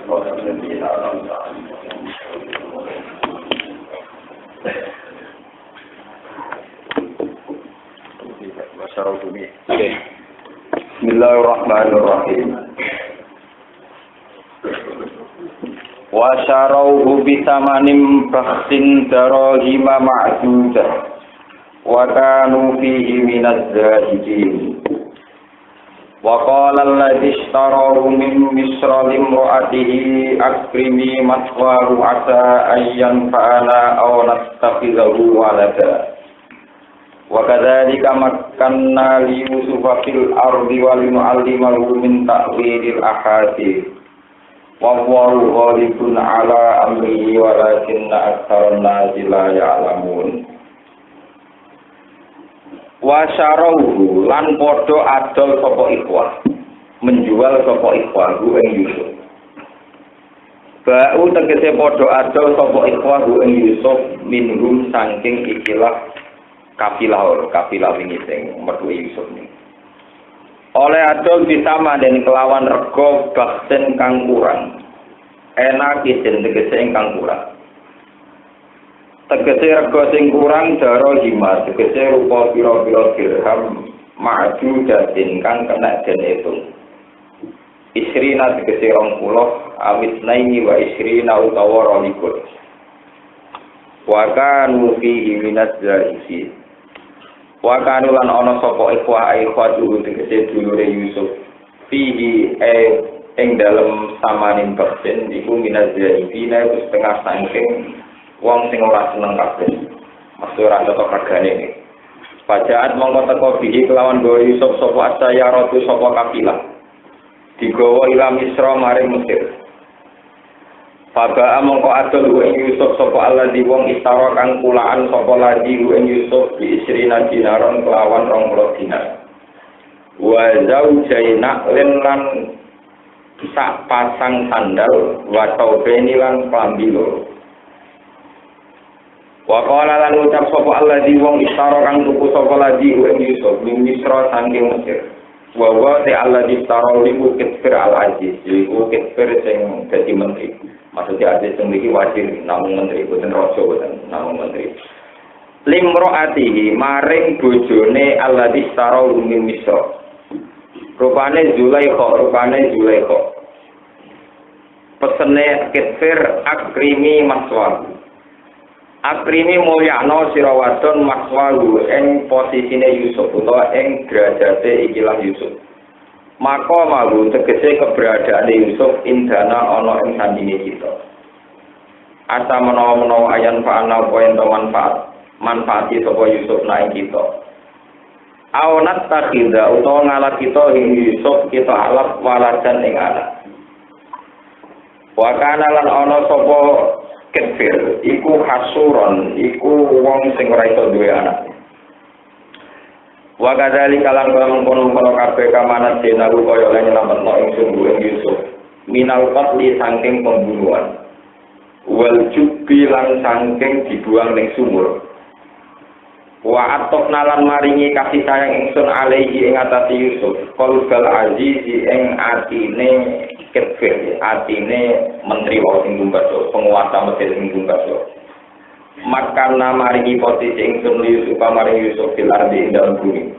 Bismillahirrahmanirrahim. Wa syarauhu bisamanim bakhsin darahima ma'dudah wa kanu fihi minaz zahidin. Wa qala alladhi ishtarahu min misra limra'atihi akrimi maswahu asa ayyan fa'ana aw nastakhidhahu walada. Wa kadzalika makkanna li Yusufa fil ardi wa linu'allimahu min ta'wilil ahadits. Wallahu ghalibun ala amrihi walakinna aktsaran nasi la ya'lamun. Wa syarauhu lan padha adol sapa ikhwah, menjual sapa ikhwah ing Yusuf. Ba'u tegese padha adol sapa ikhwah ing Yusuf minhum saking ikilah kafilah wingi sing metu Yusuf ning. Oleh adol disama den kelawan rego baksen kang kurang. Enak isin tegese ingkang kurang. Tegese rego sing kurang daro hima tegese rupa pira-pira dirham maju datin kang kena den hitung. Isrina tegese 20 awit naini wa isrina utawa 22. Wa kanu fihi minaz zahisi. Wa kanu lan ana sapa ikhwah dulu tegese dulure Yusuf fihi ing dalem samaning persen iku minazia ibina itu setengah saking wong sing ora seneng kabeh mesti ora cocok regane iki pajaat mongko teko bihi kelawan gawa Yusuf sapa asaya ratu sapa kapilah digawa ila Misra maring Mesir. Faba mongko adol ing Yusuf sapa alladzi wong istara kang kulaan sapa ladi ing Yusuf bi isrina dinaron kelawan 20 dinar. Wa zaujaina lan sak pasang sandal wa taubeni lan klambi loro. Wa qala lan ucap sapa alladzi wong istara kang tuku sapa ladi ing Yusuf ing Misra saking Mesir. Wa wa ta alladzi istara liku kitfir al-aziz liku kitfir sing dadi menteri. Maksudnya ada yang memiliki wajib namun menteri, bukan raja, bukan namun menteri. Limro'atihi maring bojone alladzi starau min Misra. Rupane Zulaikha. Pesene kitfir akrimi maswal. Akrimi mulyakno sira wadon maswalu ing posisine Yusuf utawa ing derajate ikilah Yusuf. Maka malu tegese keberadaan Yusuf indana ana ing sandinge kita. Asa menawa-menawa ayan fa'ana poin to manfaati sapa Yusuf nang kita. Awnat takhidha utawa ngalah kita ing Yusuf kita alaf waladan ing anak. Wa kana lan ana sapa kafir iku hasuron iku wong sing ora iso duwe anak. Wa kadzali kalan kono kabeh kamanat denaru kaya lan nyelametno ingsun ing Yusuf minal qatli saking pembunuhan wal jubbi lan saking dibuang ning sumur wa atokna lan maringi kasih sayang ingsun alaihi ing atase Yusuf qalbal azizi ing atine kafir atine menteri wong sing gumbaso penguasa Mesir sing gumbaso. Makana maringi posisi ingsun Yusuf maring Yusuf fil ardi ing dalem bumi.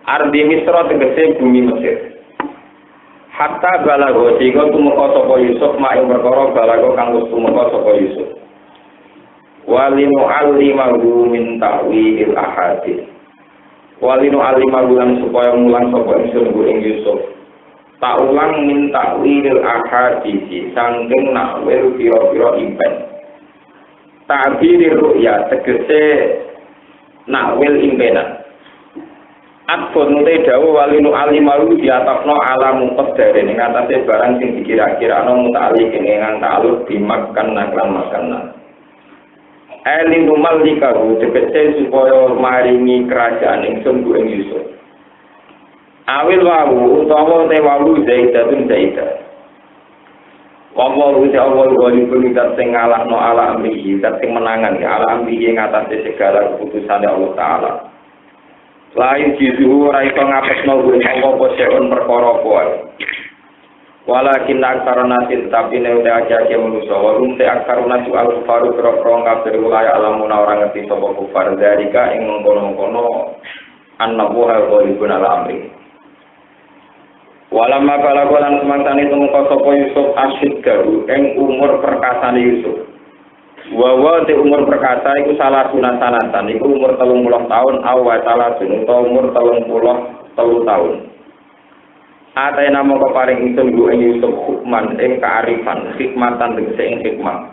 Ardi Misra tegese bumi Mesir. Hatta balago sehingga tumeka sapa Yusuf mak ing perkara balago kang wis tumeka sapa Yusuf. Walinu alimahu min ta'wilil ahadits. Walinu alimahu lan supaya mulang sapa ingsun ing Yusuf. Tak ulang min ta'wilil ahadits saking nakwil pira-pira impen. Ta'birir ru'ya tegese nakwil impenan. Adfun te dawuh walinu alimalu diatapno alamu qadare ning atase barang sing dikira-kira ana muta'alliq ing ta'alluq dimakan naklan makanna. Elin malikahu tegese supaya maringi kerajaan ingsun ing Yusuf. Awil wawu utawa te wawu zaidatun zaidah. Wallahu ta'ala walipun dat sing ngalahno ala amrihi, dat sing menangan ala amrihi ing atase segala keputusane Allah Taala. Lain jizu ora iso ngapesno ing apa seun perkara kuwi. Walakin aksara nasi tetapi neuta aja manusia walum te aksara nasi al-kufaru kira-kira kafir wilayah alamuna orang ngerti sapa kufar dalika ing mengkono-kono annahu ghalibun ala amri. Walamma balagolan semangtane tumeka sapa Yusuf asyid garu ing umur perkasane Yusuf. Wa te umur perkasa iku salah sunatan iku umur 30 tahun awa salah utawa umur 33 tahun. Atai nama keparing ingsun gu ing Yusuf hukman ing kearifan hikmatan tegese ing hikmah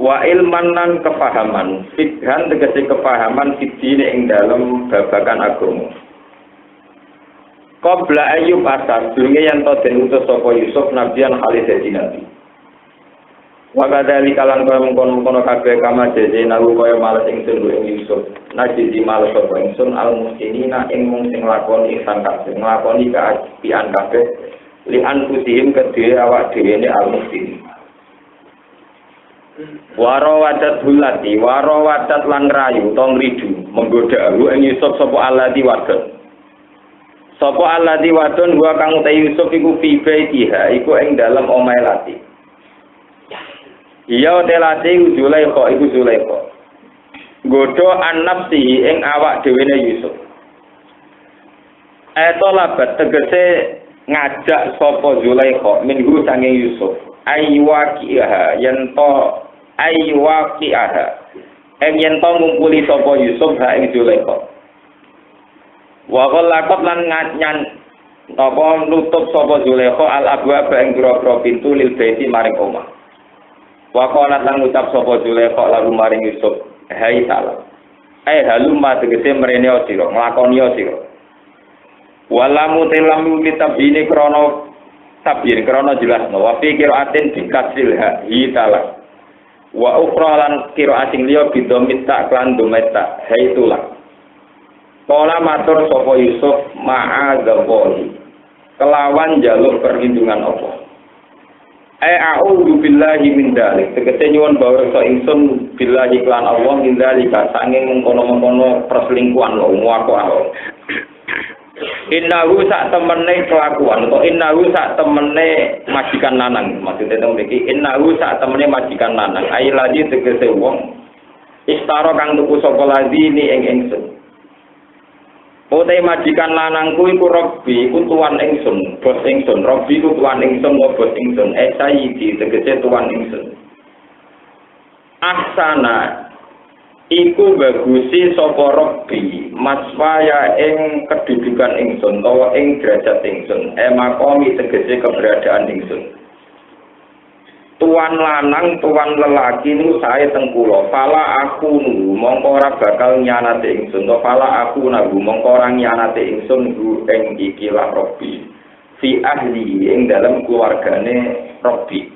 wa ilman lan kepahaman fikhan tegese kepahaman fidine ing dalem babagan agama qabla ayyub asar durunge yen to den utus sapa Yusuf nabiyan khalid dadi nabi wa kadali kalan kaya mengkono-kono kabeh kama jeje nalu kaya males ingsun gu ing Yusuf najisi males sapa ingsun al muslimina ing mung sing lakoni ihsan kabeh nglakoni kaapian kabeh li anfusihim kedhe awak dhewe al muslimin warawadat lan rayu tong ridu menggoda ing Yusuf sapa alladhi wadon gua kang uta Yusuf iku fi baitiha iku ing dalem omahe lati iya telati Zulaikha iku Zulaikha godho annafsi ing awak dhewene Yusuf. Labat tegese ngajak sapa Zulaikha minhu sange Yusuf. Aywaqiha yen to ngumpuli sapa Yusuf ha ing Zulaikha. Wa qallaqat lan ngan apa nutup sapa Zulaikha al abwa ing pira-pira pintu lil baiti maring omah. Wa qalat lan ngucap sapa Zulaikha lalu maring Yusuf. Hai salam. Halumma tegese mrene sira, nglakoni sira. Walamu telamu litabine krana tabir krana jelasno. Wa fi qiraatin bikasil hi taala. Wa ukhra lan qiraatin liya bidomit tak lan dometa haitulah. Kala matur sapa Yusuf ma'adzallahi. Kelawan jaluk perlindungan Allah. A'udzu billahi min dzalik. Tegese nyuwun bawreksa ingsun billahi lan Allah min dzalika sanging mengkono-mengkono perselingkuhan lho muako. Innahu sak temene kelakuan atau innahu sak temene majikan lanang. Maksudnya teng mriki innahu sak temene majikan lanang. Ai lagi tegese wong istara kang tuku sapa ladine ing ingsun. Ote majikan lanangku iku Robbi iku tuan ingsun, bos ingsun. Robbi iku tuan ingsun, bos ingsun. Sayyidi tegese tuan ingsun. Ahsana iku bagusi sapa Robbi maswaya ing kedudukan ingsun utawa ing derajat ingsun. Makomi tegese keberadaan ingsun. Tuan lanang, tuan lelaki niku sae teng kula. Fala aku nu mongko ora bakal nyanate ingsun. Fala aku nagu mongko ora nyanate ingsun ing ikilah Robbi. Fi ahli ing dalam keluargane Robbi.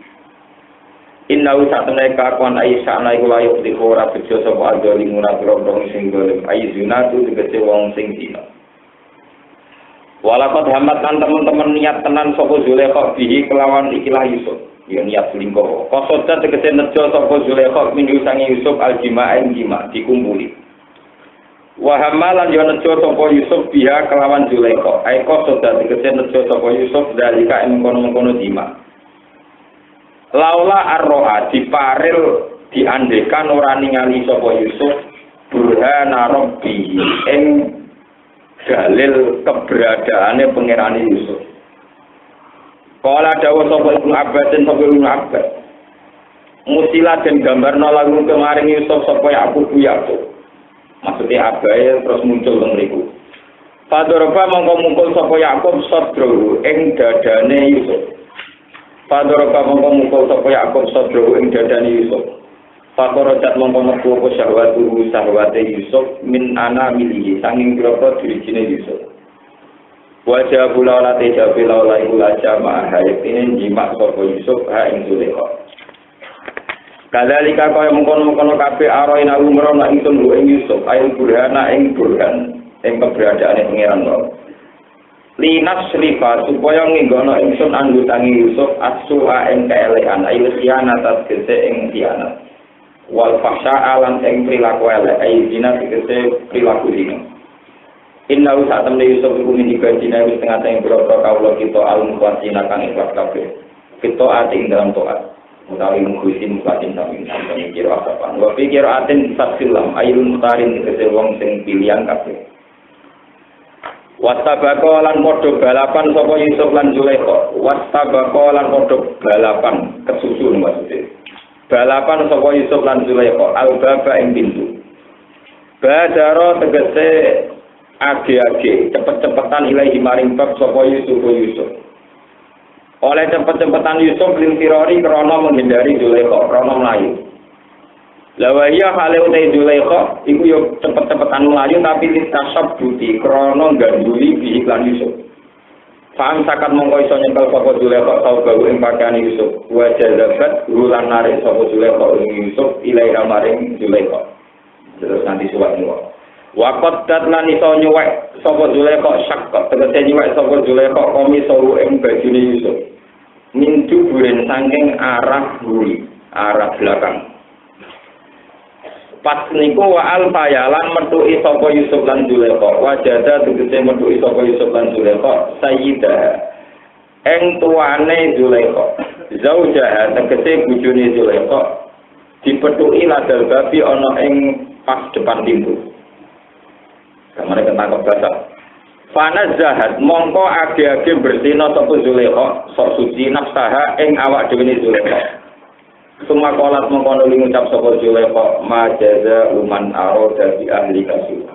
Inna usatane kakuan Aisyah ana iku layu di ora bejo sapa azalimuna grondong sing dolim Aizuna tu tegese wong sing dina. Walakot hamat lan teman-teman niat tenan sapa Zulaikha bihi kelawan ikilah Yusuf. Ya niat selingkuh. Kosoda tegese nejo sapa Zulaikha minhu sange Yusuf aljima'in jima dikumpuli. Wa hamalan yo nejo sapa Yusuf biha kelawan Zulaikha. Ai kosoda tegese nejo sapa Yusuf dalika ing kono-kono jima. Laula arroha diparil diandekan ora ningali sapa Yusuf burhana Rabbi ing dalil keberadaane pangerane Yusuf. Kala dawuh sapa Ibnu Abbas dan sapa Ibnu Abbas. Musilah den gambarno lagu kemaring Yusuf sapa Yakub. Maksudnya abae terus muncul teng mriku. Padoroba mongko mungkul sapa Yakub sadru ing dadane Yusuf. Padoroba mongko mungkul sapa Yakub sadru ing dadane Yusuf. Fakorojat mongko metu apa syahwate Yusuf min ana milihi sanging groko dirijine Yusuf. Wajah pula lati jabi laula iku aja ma'ahayat ini jimak sapa Yusuf ha ing Zulaikha. Kadalika kaya mengkono-mengkono kabeh aroina umroh ing tunggu ing Yusuf ayo burhana ing burhan ing keberadaane pangeran Allah. Linas rifa supaya nginggono ingsun anggutangi Yusuf asua ing kaelekan ayo khianat tegese ing khianat. Wal fahsya alam ing perilaku elek ayo zina tegese perilaku zina. Inna usaha temne Yusuf iku min ibadina wis tengah-tengah boro-boro kawula kita al-mukhlasina kang ikhlas kabeh. Kita ati ing dalam taat. Utawi mukhisin mukhlasin sami sampun kira apa. Wa pikir aten fatsilam ayun mutarin tegese wong sing pilihan kabeh. Wastabaqo lan padha balapan sapa Yusuf lan Zulaikha. Wastabaqo lan padha balapan kesusun maksudnya. Balapan sapa Yusuf lan Zulaikha al-baba ing pintu. Badaro tegese age-age cepet-cepetan ilahi maring bab sapa Yusuf. Oleh cepet-cepetan Yusuf lintirori krana menghindari Zulaikha, krana mlayu. Lawaya hale utai Zulaikha iku yo cepet-cepetan mlayu tapi ditasab buti krana ganduli bi iklan Yusuf. Faham sakat mongko iso nyekel sapa Zulaikha tau gawe ing pakaian Yusuf. Wa jazabat ulan narik sapa Zulaikha ing Yusuf ilai maring Zulaikha. Terus nanti suwat niku. Waqat lan iso nyuwek sapa Zulaikha syakka tegese nyuwek sapa Zulaikha komi sawu ing bajune Yusuf. Mintu buren saking arah buri, arah belakang. Pas niku wa al fayalan metuki sapa Yusuf lan Zulaikha. Wajada tegese metuki sapa Yusuf lan Zulaikha sayyidah. Eng tuane Zulaikha. Zaujaha tegese bojone Zulaikha dipetuki ladal babi ana ing pas depan pintu. Kamare ketangkep basah. Fana zahat mongko age-age bersina sapa Zulaikha sok suci nafsaha ing awak dhewe Zulaikha. Suma kolat mongko nuli ngucap sapa Zulaikha ma jaza uman arada bi ahli kasu.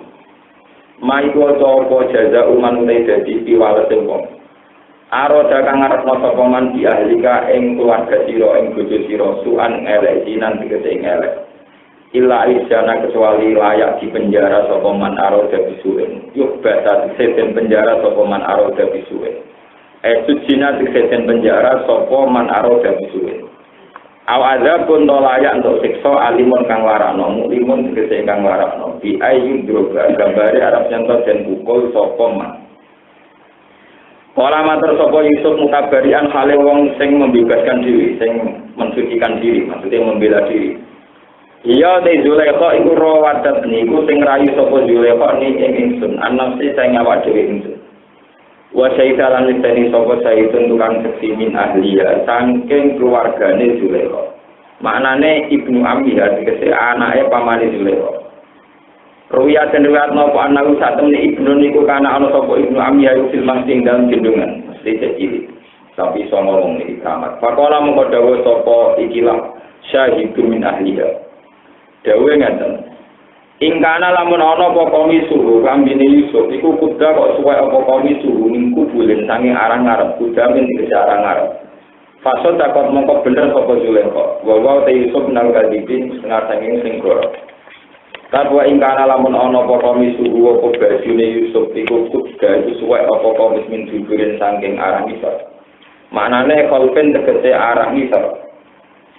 Ma iku apa jaza uman utai dadi piwales wong. Arada kang ngarepno sapa man bi ahlika ing keluarga sira ing bojo sira suan elek sinan tegese ing elek. Illa isjana kecuali layak di penjara sapa man aroda bisuin. Yuk bata diseten penjara sapa man aroda bisuin. Sujina diseten penjara sapa man aroda bisuin. Aw adzabun layak untuk siksa alimun kang warano, mulimun tegese kang warano. Bi ayu droga gambare Arab nyantos den pukul sapa man. Kala matur sapa Yusuf mutabarian hale wong sing membebaskan diri, sing mensucikan diri, maksudnya membela diri. Iya te Zulaikha iku rawadat niku sing rayu sapa Zulaikha ni ing ingsun anafsi sing awak dhewe ingsun. Wa syaita lan niteni sapa saitun tukang seksi min ahliya saking keluargane Zulaikha. Maknane ibnu Ammiha tegese anake pamane Zulaikha. Ruwiyat den riwayat napa ana sak temne ibnu niku kana ana sapa ibnu Ammiha fil masjid dalam gendongan mesti cilik. Tapi iso ngomong iki kamar. Pakola mengko dawuh sapa ikilah syahidun min ahliya. Dawe ngaten. Ingkana lamun ana apa komi suhu kambine Yusuf iku kuda kok suwe apa komi suhu minggu bulen sange arang ngarep kuda min dikece arang ngarep. Fasod takut mongko bener sapa Zulaikha. Wa te Yusuf nang kadipin setengah sanging sing goro. Kadua ingkana lamun ana apa komi suhu apa bajune Yusuf iku kuda iku suwe apa komi min bulen sanging arang isor. Maknane kolpen tegese arang isor.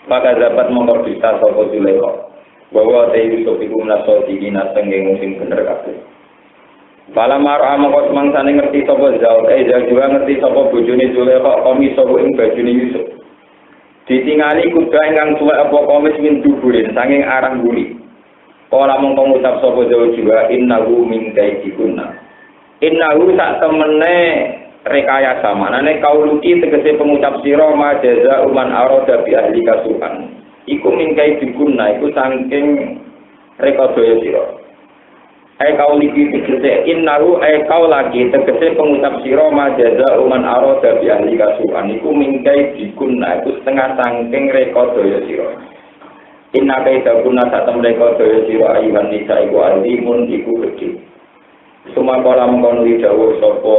Maka dapat mongko bisa sapa Zulaikha. Bahwa te Yusuf iku menaso dikina sengeng sing bener kabeh. Bala mar'a mongko semangsane ngerti sapa Zaul, juga ngerti sapa bojone Zulaikha komis sapa ing bajune Yusuf. Ditingali kuda ingkang suwe apa komis min duburin sanging arang buri. Kala mongko ngucap sapa Zaul juga innahu min kaidikunna. Innahu sak temene rekayasa manane kauluki tegese pengucap sira ma jaza uman arada bi ahli kasuhan. Iku mingkai diguna, iku saking rekodaya sira. Kau lagi tegese innahu kau lagi tegese pengucap sira majaza uman arada bi ahli kasuhan. Iku mingkai diguna, iku setengah saking rekodaya sira. Inna kaita guna satem rekodaya sira ayuhan nisa iku alimun iku gedhe. Sumakala mengkono dawuh sapa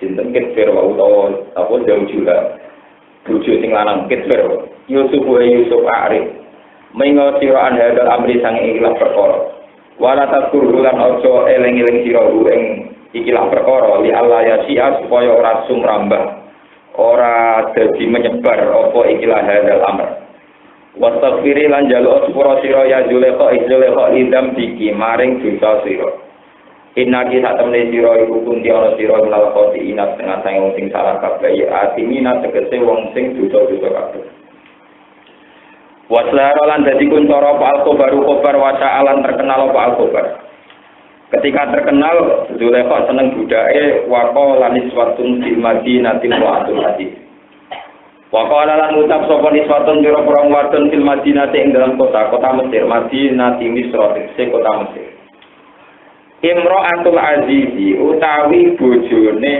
sinten Kitfir wa utawa apa jauh juga. Bojo sing lanang Kitfir Yusuf wa Yusuf Arif mengo sira hadal amri sang ikilah perkara wala taskurulan ojo eling-eling sira ing ikilah perkara li Allah ya sia supaya ora sumrambah ora dadi menyebar apa ikilah hadal amr wastaghfiri lan jaluk sepura sira ya Zulaikha idam diki maring dosa sira. Inna ki sak temne sira iku kunti ana sira menawa koti inat tengah sang sing salah kabeh atimina tegese wong sing dosa-dosa kabeh. Waslaro lan dadi kuncoro apa al-khobaru khobar wa ta'alan terkenal apa al-khobar. Ketika terkenal Zulaikha seneng budake waqala niswatun fil madinatil wa'atul hadis. Waqala lan ucap sapa niswatun pira-pira wadon fil madinati ing dalam kota Mesir, Madinati Misra, kota Mesir. Imra'atul Azizi utawi bojone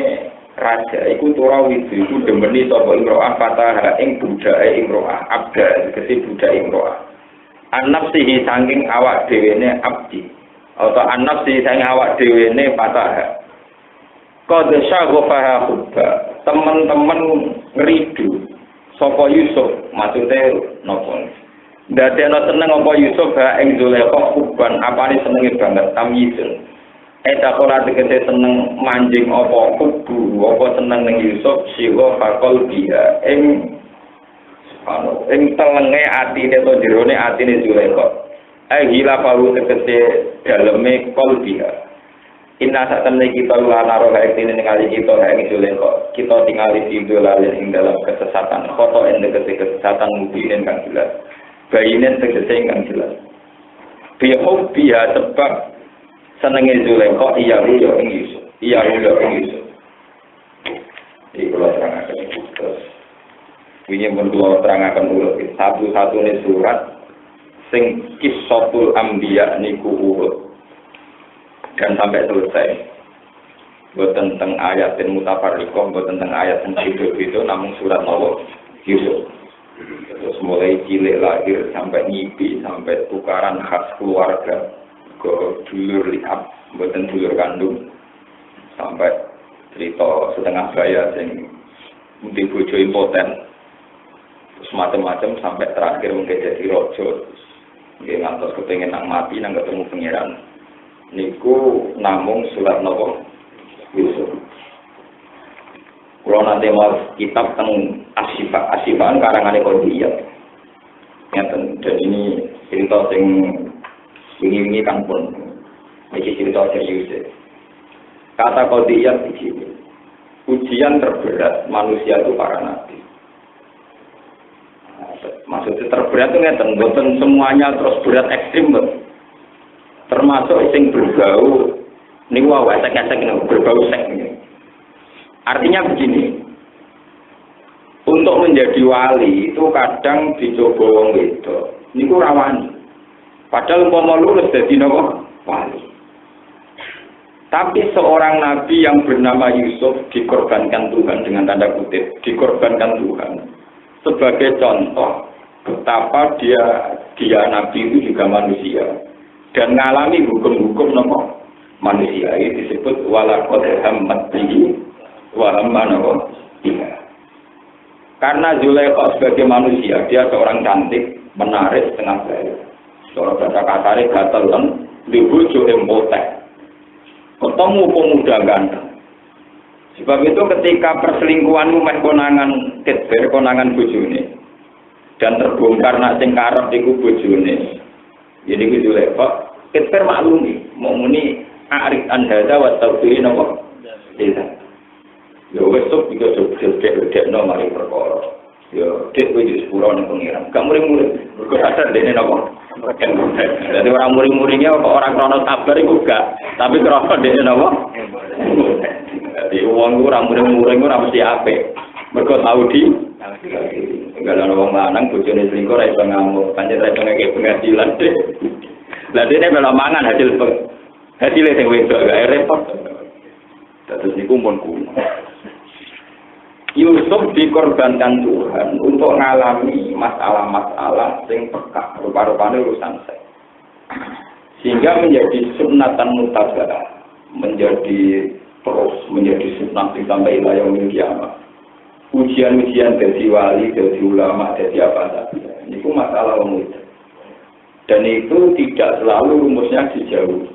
raja iku turawi iku demeni sapa imra'ah fataha ing budake imra'ah abda tegese budake imra'ah. An-nafsihi saking awak dhewene abdi. Atau anak si sayang awak dewi ini patah. Kode syagofaha hubba. Teman-teman ngeridu. Sopo Yusuf maksudnya nopon. Dadi ana seneng apa Yusuf ha ing Zulaikha hubban apane senenge banget tamyizun. Eta ora tegese seneng manjing apa hubbu apa seneng ning Yusuf siwa fakol dia ing telenge atine to jerone atine Zulaikha. Gila palu tegese daleme kolbiha. Inna satamne kita lana roh haik ini ningali kita haik Zulaikha. Kita tingali video lalin ing dalam kesesatan. Foto yang tegese kesesatan mubinin kang jelas. Bayinen tegese kang jelas. Bihub biha sebab senenge Zulaikha iya ruyo ing Yusuf. Iya ruyo ing Yusuf. Iki kula terangaken terus. Wingi mun kula terangaken ulo satu-satune surat sing Qissatul Anbiya niku urut dan sampai selesai. Boten tentang ayat yang mutafarriqah, boten tentang ayat yang beda-beda, namun surat Allah Yusuf. Terus mulai cilik lahir sampai ngipi, sampai tukaran khas keluarga, ke dulur lihat, boten dulur kandung, sampai cerita setengah gaya yang mungkin bojo impoten, terus macam-macam sampai terakhir mungkin jadi rojo. Nggih ngantos kepengin nang mati nang ketemu pangeran. Niku namung surat napa? Yusuf. Kalau nanti mau kitab tentang asifaan karangane Qodiyah. Ngeten dan ini cerita sing wingi kan pun iki cerita serius. Kata Qodiyah begini. Ujian terberat manusia itu para nabi. Maksudnya terberat itu ngeten, boten semuanya terus berat ekstrim, termasuk sing berbau niku wae esek-esek berbau seks ini. Artinya begini, untuk menjadi wali itu kadang dicoba wong wedok, niku rawani. Padahal umpama lulus dadi napa wali. Tapi seorang nabi yang bernama Yusuf dikorbankan Tuhan dengan tanda kutip, dikorbankan Tuhan sebagai contoh betapa dia nabi itu juga manusia dan mengalami hukum-hukum nomor manusia ini disebut walaqad hammat bihi wa hamma biha. Karena Zulaikha sebagai manusia dia seorang cantik, menarik, setengah gaya. Seorang bahasa kasare gatel lan dibojo empotek. Ketemu pemuda ganteng. Sebab itu ketika perselingkuhanmu meh konangan ketber konangan bojone dan terbongkar nak sing karep iku bojone. Jadi ku Zulaikha ketber maklumi, mau muni arik andada wa tawfirin apa? Tidak. Yo wis sok iki gedhe-gedheno mari perkara. Yo dik wis sepuro ning pengiran. Gak muring-muring. Mergo sadar dene napa? Jadi orang muring-muringnya kok orang krono sabar iku gak, tapi krono dene napa? Jadi wong ora muring-muring ora mesti apik. Mergo tau di enggak ana wong lanang bojone selingkuh ora iso ngamuk, pancen ora iso ngeke penghasilan. Lah dene melu mangan hasilnya sing wedok gak repot. Terus niku pun kuno. Yusuf dikorbankan Tuhan untuk mengalami masalah-masalah sing pekak rupa-rupanya urusan seks. Sehingga menjadi sunnatan mutabaah, menjadi sunnah sampai yaumil kiamat. Ujian-ujian dari wali, dari ulama, dari apa saja. Itu masalah umum. Dan itu tidak selalu rumusnya dijauhi.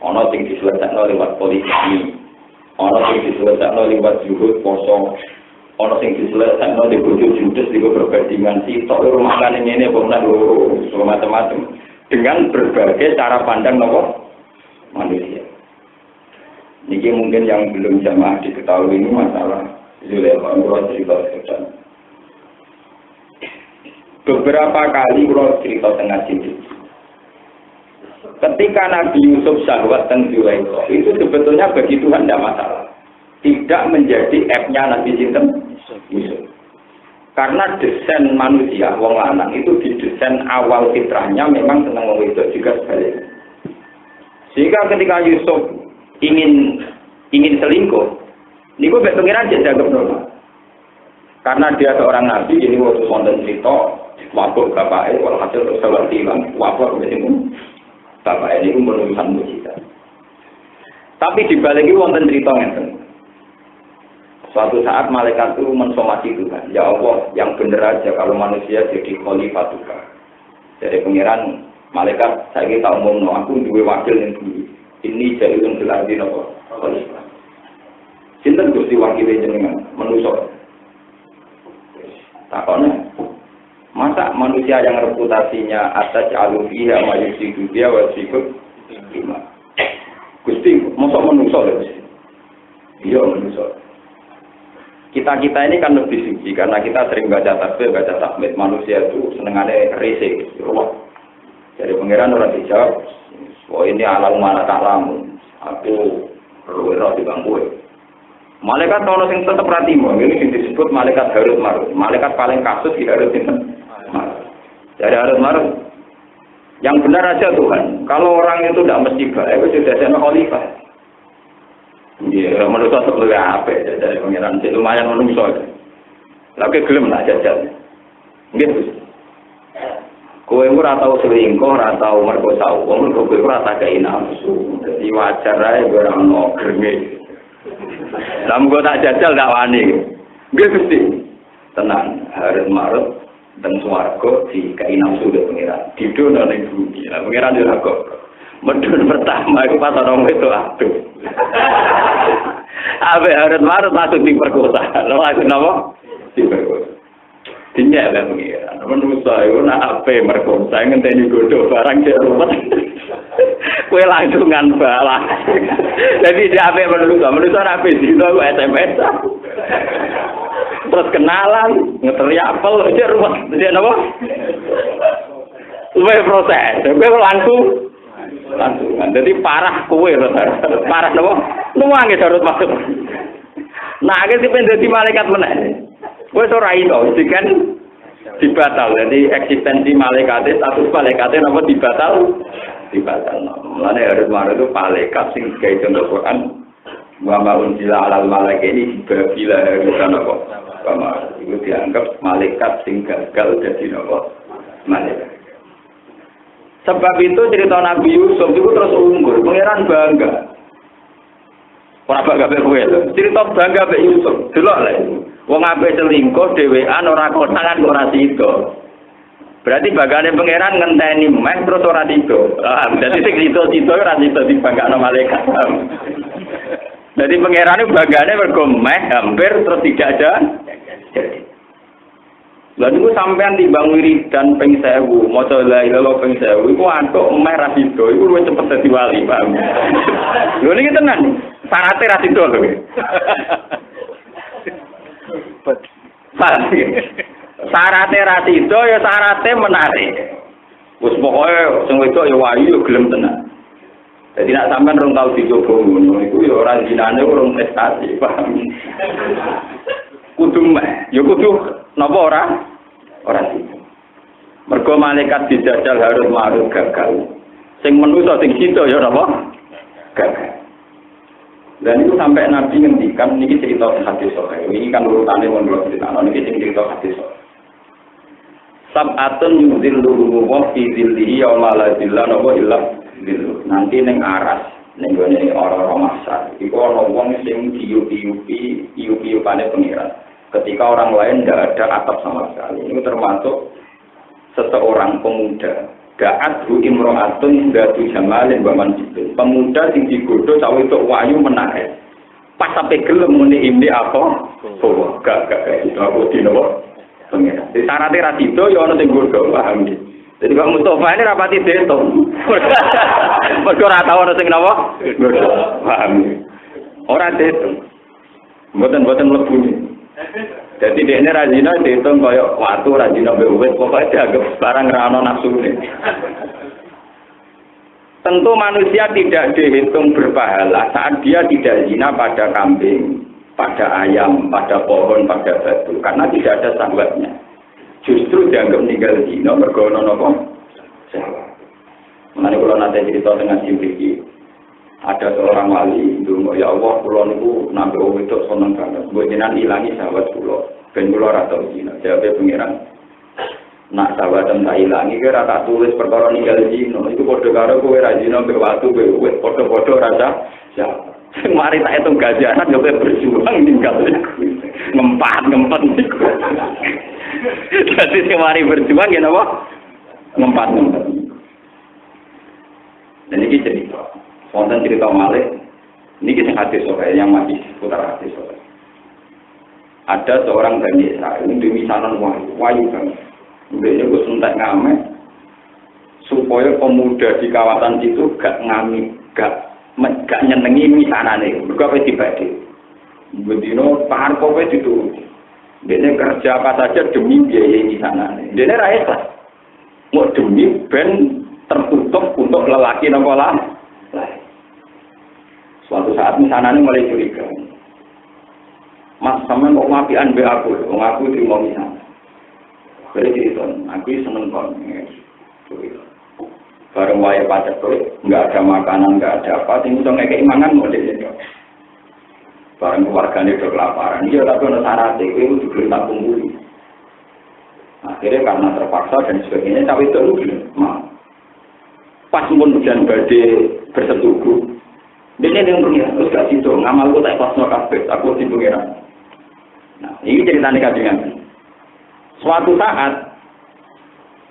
Ono sing diselesaikan lewat politik. Ono sing diselesaikan lewat zuhud poso, ono sing diselesaikan di bojo judes di perbandingan sitok rumah kan ini pernah macam-macam dengan berbagai cara pandang nopo manusia. Niki mungkin yang belum jamaah diketahui ini masalah Zulaikha cerita sekitar. Beberapa kali cerita tengah sini. Ketika Nabi Yusuf syahwat dan Zulaikha, itu sebetulnya bagi Tuhan tidak masalah. Tidak menjadi app-nya Nabi Yusuf. Karena desain manusia, wong lanang itu didesain awal fitrahnya memang senang wong wedok juga sebaliknya. Sehingga ketika Yusuf ingin selingkuh, ini gue pengiran jadi agak normal. Karena dia seorang nabi, jadi waktu konten cerita, wabuk bapaknya, kalau hasil terus hilang, wabuk begini. Bapak ini menulisan mujizat. Tapi dibalik itu wonten cerita ngeten. Suatu saat malaikat itu mensomasi Tuhan. Ya Allah, yang benar aja kalau manusia jadi khalifah Tuhan. Jadi pengiran malaikat saya kita umum aku dua wakil yang dulu. Ini jadi yang berarti apa? Khalifah. Sinten Gusti wakile jenengan menusuk. Takone. Masa manusia yang reputasinya atas alufiha majusi dunia wasikut lima. Gusti, masa manusia lebih? Iya manusia. Kita ini kan lebih suci karena kita sering baca tasbih, baca tahmid. Manusia itu senengannya risik, ruwet. Jadi pangeran orang dijawab, oh ini alam mana tak lamu. Aku ruwet di bangku. Malaikat kalau sing tetap perhatimu, ini yang disebut malaikat Harut Marut. Malaikat paling kasus di Harut ini. Jadi Harut Marut. Yang benar aja Tuhan. Kalau orang itu tidak mesti baik, itu sudah jadi khalifah. Iya, manusia sebelumnya apa? Dari pengiran itu lumayan manusia. Lagi gelem lah jajal. Gitu. Kowe ora tau selingkuh, ora tau merkosa wong, kowe ora tak kei nafsu. Jadi wajar ae ora ono grenge. Lah mung tak jajal tak wani. Nggih Gusti. Tenang, Harut Marut dan swarga di kei nafsu de pengiran. Didono ning bumi. Lah pengiran yo kok. Medun pertama itu pas orang itu aduh. Abe Harut Marut langsung diperkosa. Langsung apa? Diperkosa. Dinyak lah pengiran. Manusia itu nak ape merkosa ngenteni godho barang cek ruwet. Kowe langsung ngan balas. Jadi dia ape manusia ape sih itu SMS. Terus kenalan, ngeteri apel cek ruwet. Cek napa? Luwe proses. Kowe langsung. Jadi parah kowe parah napa? Nuwange Harut masuk. Nah, iki dadi malaikat meneh. Wis ora iso kan dibatal. Jadi eksistensi malaikat status malaikat napa dibatal? Mulane Harut Marut itu malaikat sing gawe contoh Quran. Wa ma'un jila alal malaikati babila harutan apa? Sama itu dianggap malaikat sing gagal dadi napa? Malaikat. Sebab itu cerita Nabi Yusuf itu terus unggul, pangeran bangga. Ora bangga be kowe lho. Cerita bangga be Yusuf. Delok lho. Wong ape selingkuh dhewean ora konangan ora sida. Berarti bagane pangeran ngenteni meh terus ora sida. Dadi sing sida ora sida dibanggakno malaikat. Jadi pangeran itu bagane mergo meh hampir terus tidak ada. Lah niku sampean timbang wiridan ping 1000, maca la ilaha ping 1000 iku antuk meh ra sida, iku luwih cepet dadi wali, paham. Lho niki tenan, syaratnya ra sida lho. Syaratnya ra sida ya syaratnya menarik. Wis pokoke sing wedok ya wayu ya gelem tenan. Jadi nak sampean rong tau dicoba ngono iku ya ora jinane urung prestasi, paham. Kudu meh, ya kudu napa ora sih. Mergo malaikat dijajal Harut Marut gagal. Sing manusa sing sida ya napa? Gagal. Dan itu sampai Nabi ngendikan niki cerita hadis sahih. Ini kan urutane mun kula critakno niki cerita hadis sahih. Sab'atun yuzilluhu wa fi zillihi yauma la zilla illa zilluh. Nanti ning aras ning gone ora-ora masar. Iku ana wong sing diupi-upane pengiran. Ketika orang lain tidak ada atap sama sekali. Ini termasuk seseorang pemuda. Da'athu imro'atun datu jamalin wa manjibin. Pemuda sing digodho cawe tok wayu menarik. Pas sampai gelem muni imdi apa? Oh, gak itu aku dino. Pengen. Di syaratnya ra sida ya ana sing godho, paham iki. Jadi Pak Mustafa ini rapati deto. Mergo ora tau ana sing napa? Godho. Paham. Ora deto. Mboten mlebu. Jadi dia ini rajina dihitung kaya watu rajina bewet pokoknya dianggap barang rano nafsu ini. Tentu manusia tidak dihitung berpahala saat dia tidak zina pada kambing, pada ayam, pada pohon, pada batu, karena tidak ada syahwatnya. Justru dianggap meninggal zina bergono nopo syahwat. Mengenai kalau nanti cerita dengan Jibril, ada seorang wali dulu, ya Allah, pulau niku nabi itu seneng banget. Buat jenengan ilangi syahwat pulau, ben pulau atau zina. Jawabnya pengiran. Nak sahabat tak ilangi, kira tak tulis perkara ninggal zina. Itu kode karo kowe ra zina mbek watu kowe foto-foto rasa. Ya, mari tak hitung gajaran yo berjuang ninggal ngempet niku. Jadi sing mari berjuang ya napa? Ngempet. Dan ini cerita. Wonten cerita malih. Niki sing hadis sore yang masih putar hadis sore. Ada seorang Bani Israil di misanan wayu banget. Dia itu sentak ngamen supaya pemuda di kawasan itu gak ngami, gak nyenengi misanane. Mereka apa dibagi? Bedino pahar kowe itu. Dia kerja apa saja demi biaya misanane. Dia rakyat mau demi ben tertutup untuk lelaki nopo lah. Suatu saat misanane mulai curiga. Mas sampean kok ngapian be aku terima misan. Jadi cerita, aku seneng kon. Bareng waya pacet tuh, nggak ada makanan, nggak ada apa, tinggal ngekei mangan modelnya. Bareng keluarganya udah kelaparan, iya tapi ada syarat itu juga tak kumpuli. Akhirnya karena terpaksa dan sebagainya, tapi itu mau. Pas pun hujan badai bersetubuh, dia yang punya terus gak situ, ngamalku tak pas kabeh, aku sibuk ya. Nah, ini ceritanya kajian. Suatu saat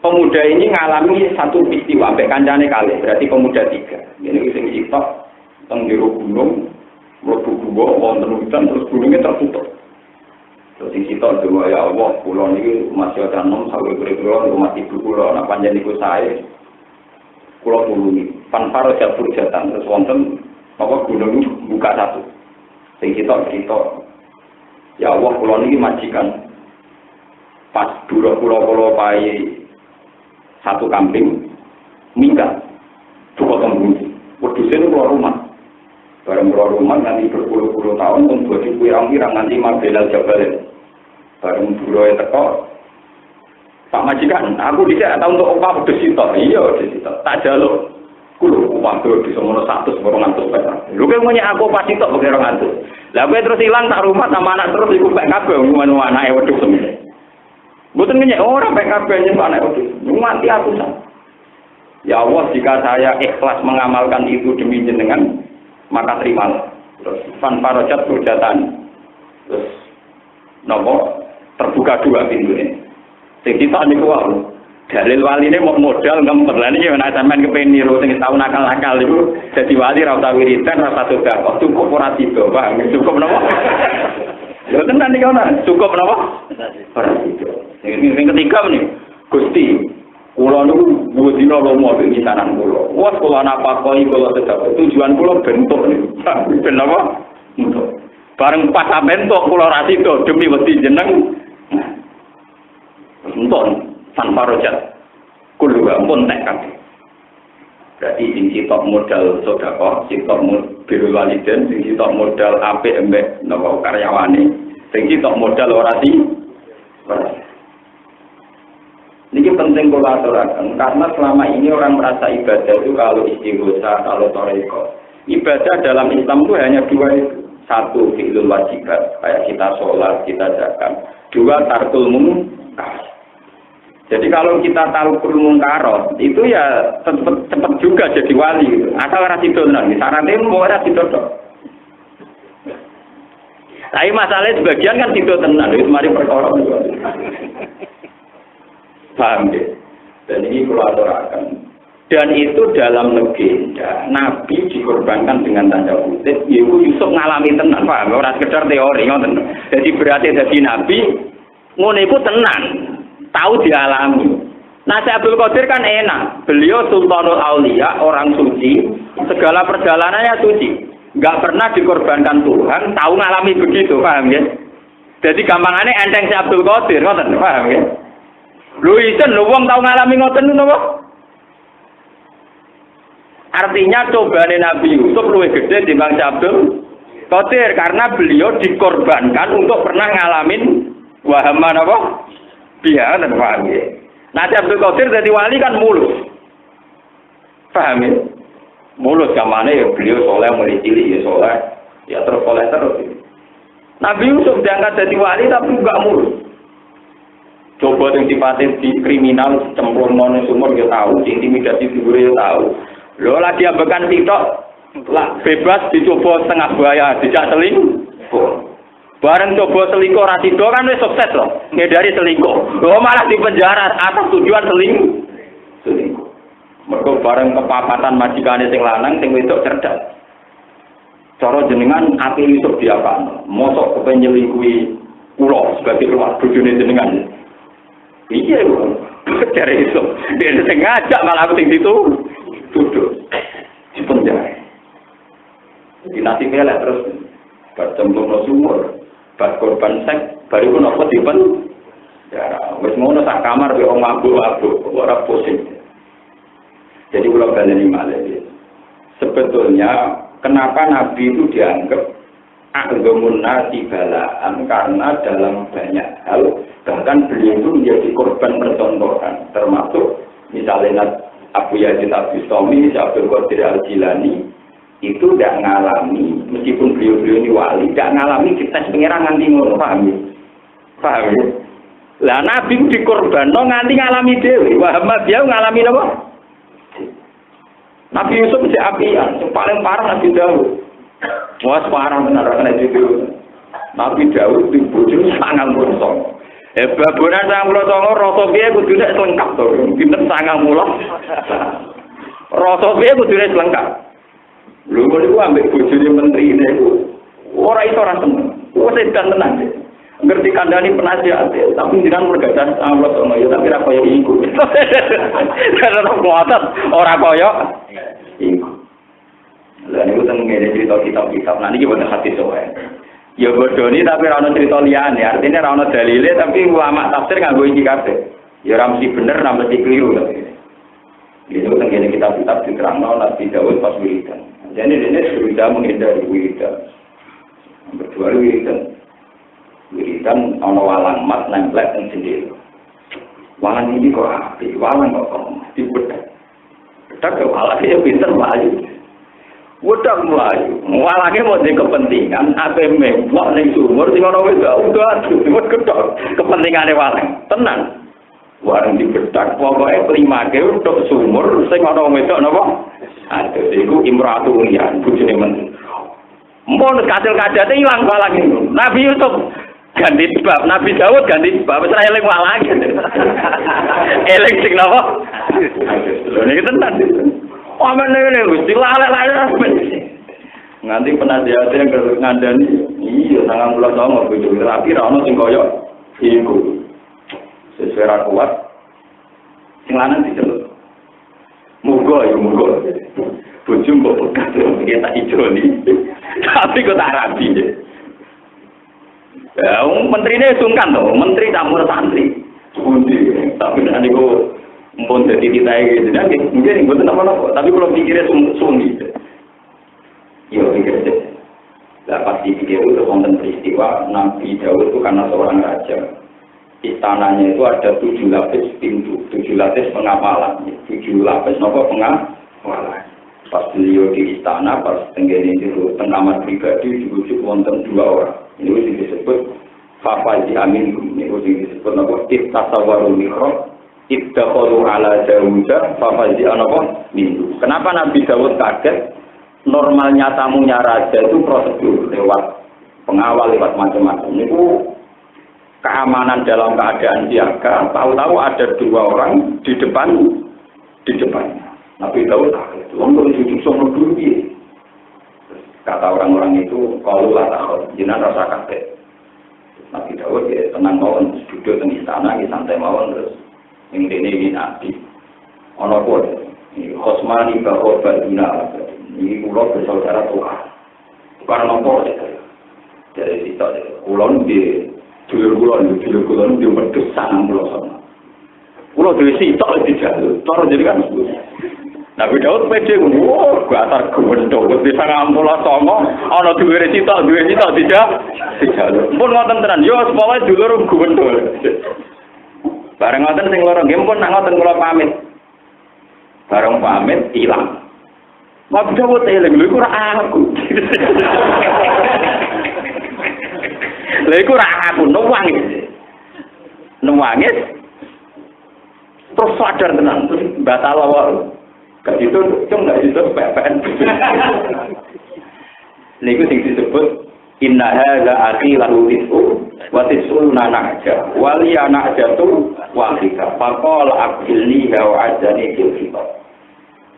pemuda ini mengalami satu peristiwa sampai kancane kali, berarti pemuda 3. Ini sing sitok teng jero gunung, mlebu gua wonten hutan terus gunungnya tertutup. Terus sing sitok doa ya Allah, kula niki masih ada nom sawe kula rumah ibu kula nak panjen niku sae. Kula tulungi. Panparo jabur jatan terus wonten apa gunung buka satu. Sing sitok ya Allah, kula niki majikan pas pulau pai satu kambing minggat cukup tembus wedusnya keluar rumah bareng keluar rumah nanti berpuluh-puluh tahun untuk pirang-pirang nanti Mabelal Jabal bareng buruh teko Pak Majikan aku tidak tahu untuk apa wedus itu iya wedus itu tak jaluk kulo waktu di semono 100 perak lu kan punya aku pas itu pakai 200 lah gue terus hilang tak rumah sama anak terus ikut baik kabeh ngono anake wedus semen. Bukan ngenyek orang PKB yang mana itu, mati aku sah. Ya Allah, jika saya ikhlas mengamalkan itu demi jenengan, maka terimalah. Terus fanfarojat berjatan, terus nopo terbuka 2 pintu ini. Sing kita niku wae. Dalil wali ini mau modal ngempet lah ini gimana sampean kepengen niru sing tau nakal-nakal itu jadi wali ra usah wiridan ra usah sedekah cukup ora tiba Bang cukup napa lho tenan iki ana cukup napa ora tiba sing ketiga nih Gusti kula niku budina lomo misanan kula wes kula napa koi kula sedekah tujuan kula bentuk niku ben apa untuk bareng pas bentuk kula ra tiba demi wedi jeneng untuk tanpa rojat kuluwa pun nekat berarti sing sitok modal sedekah sitok modal waliden sing sitok modal apik embek napa karyawane sing sitok modal ora di ini penting kula aturaken karena selama ini orang merasa ibadah itu kalau istighosa kalau thariqah ibadah dalam Islam itu hanya 2 itu satu fi'lul wajibat kayak kita sholat kita zakat 2 tarkul munkar. Jadi kalau kita tahu mungkarot itu ya cepat juga jadi wali gitu. Asal ora sidonan, syaratnya mau ora sidodok. Tapi masalahnya sebagian kan sido tenan, itu mari perkara. Paham deh. Dan ini kalau aturakan. Dan itu dalam legenda Nabi dikorbankan dengan tanda kutip, yaitu Yusuf ngalami tenan, paham? Ora sekedar teori ngoten. Jadi berarti jadi Nabi ngono iku tenan. Tahu dialami. Nah, Abdul Qadir kan enak. Beliau Sultanul Aulia, orang suci, segala perjalanannya suci. Enggak pernah dikorbankan Tuhan, tahu ngalami begitu, paham ya? Jadi gampangannya enteng si Abdul Qadir, ngoten, paham ya? Lu isen lu wong tahu ngalami ngoten napa? Artinya cobaan Nabi Yusuf lebih gede dibanding Abdul Qadir karena beliau dikorbankan untuk pernah ngalamin wahaman apa? Biar dan paham ya. Nanti Abdul Qadir jadi wali kan mulus. Paham ya? Mulus zamane ya beliau soleh mulai cilik ya soleh. Ya terus soleh terus. Nabi Yusuf diangkat jadi wali tapi enggak mulus. Coba yang sifatnya di kriminal cemplung non sumur ya tahu, intimidasi figur ya tahu. Lo lagi ambekan TikTok lah bebas dicoba setengah bahaya dijak selingkuh. Bareng coba selingkuh ora sida kan wis sukses loh. Ngedari selingkuh. Lo malah di penjara atas tujuan selingkuh. Mergo bareng kepapatan majikane sing lanang sing wedok cerdas. Cara jenengan ati Yusuf diapakno. Mosok kepen nyelingkuhi kula sebagai keluarga bojone jenengan. Iya lho. Cari Yusuf. Dia sing ngajak malah aku sing dituduh. Di penjara. Jadi nanti melek terus bercemplung no sumur, berkorban seks, baru pun apa dipen? Ya, wes ngono sak kamar be om abu-abu, ora pusing. Jadi kalau baleni malih, sebetulnya kenapa Nabi itu dianggap aghamun nasi balaan karena dalam banyak hal bahkan beliau itu menjadi korban percontohan, termasuk misalnya Abu Yazid Al-Bistami, Abdul Qadir Al-Jilani itu tidak ngalami, meskipun beliau-beliau ini wali, tidak ngalami kita pengiran nganti ngono, paham ya? Paham ya? Lah Nabi itu dikorban, no nganti ngalami dewi, Muhammad dia ngalami apa? Nabi Yusuf si apian, yang paling parah Nabi Daud. Wah parah benar Nabi Daud. Nabi Daud di bujur sangat merosong. Baburan sangat merosong, rasa dia kudunya selengkap tuh, pinter sangat mulah. Rasa dia kudunya selengkap. Lho kok iku ambek bojone menteri niku ora iso ora seneng. Wes edan tenan. Ngerti kandhani penasihat, tapi jenengan mergadah Allah sama ya tapi ora kaya iku. Karena kuatat ora kaya iku. Lah niku teng ngene cerita kitab-kitab. Nah niki boten hati soe. Ya bodoni tapi ora ono cerita liyane, artinya ora ono dalile tapi ulama tafsir nganggo iki kabeh. Ya ora mesti bener, ora mesti keliru tapi. Itu teng ngene kitab-kitab diterangno Nabi Daud pas wiridan. Jadi ini sudah menghindari wiridan. Berdua wiridan ono walang mat nemplek yang sendiri. Walang ini kok api, walang kok dibedak. Bedak ke walangnya pinter melayu. Bedak melayu. Walangnya mau di kepentingan, apa memblok ning sumur, sing ono wedok udah aduh, gedok kepentingannya walang. Tenang. Walang dibedak, pokoknya kelimake untuk sumur, sing ono wedok napa? Aduh, itu imratu ulian, bujune menteri. Mpun kasil-kadate ilang walang itu. Nabi Yusuf ganti bab, Nabi Daud ganti bab, wis ra eling walang. Eling sing napa? Lho niki tenan. Amene wis dilalek-lalek. Nganti penasihat yang ngandani, iya 99 bojone rapi ra ono sing kaya iku. Sesuai kuat. Sing lanang diceluk. Muga ya muga. Bojo mbok pegat kita ijoni. Tapi kok tak rapi. Ya, menterine sungkan to, menteri campur santri. Pundi, tapi nek niku mpun dadi titahe gitu. Nek mungkin mboten apa-apa, tapi kalau pikirnya sungguh. Yo pikir deh. Lah pasti pikir itu wonten peristiwa Nabi Daud itu karena seorang raja. Istananya itu ada 7 lapis pintu, 7 lapis pengapalan, 7 lapis nopo pengapalan. Pas beliau di istana, pas tenggene itu kamar pribadi dibujuk wonten 2 orang. Ini disebut Fafazi Amin. Ini disebut nopo Ibtasawarul Mihrab, Ibtakhulu ala Dawuda, Fafazi Anopo Mindu. Kenapa Nabi Daud kaget? Normalnya tamunya raja itu prosedur lewat pengawal, lewat macam-macam. Itu keamanan dalam keadaan siaga, tahu-tahu ada 2 orang di depannya. Nabi Daud kaget, lalu duduk sama dulu dia. Kata orang-orang itu, kalau lah takut, jangan rasa kaget. Nabi Daud ya tenang mawon, duduk di istana, santai mawon terus. Ini Nabi. Ono pun, ini Khosmani bahwa Baduna, ini pulau bersaudara Tuhan. Bukan nopo dari situ, pulau di dulur kulon di medus sanang pulau sama. Pulau dari situ di jalur, cara jadi kan Nabi Daud pede ngono, gua atar gendong bisa ngampul songo, ana duwe sitok tidak. Pun ngoten tenan, yo sepoke dulur gendong. Bareng ngoten sing loro nggih pun nak ngoten kula pamit. Bareng pamit ilang. Nabi Daud eling lho iku ora aku. Lha iku ora aku nuwangis. Terus sadar tenan, batal awal. Gak itu, cuma gak itu PPN. Niku sing disebut inna hadza akhi lahu rizqu wa tis'una na'ja wa li na'jatu wahida faqala aqilni wa ajani fil kitab.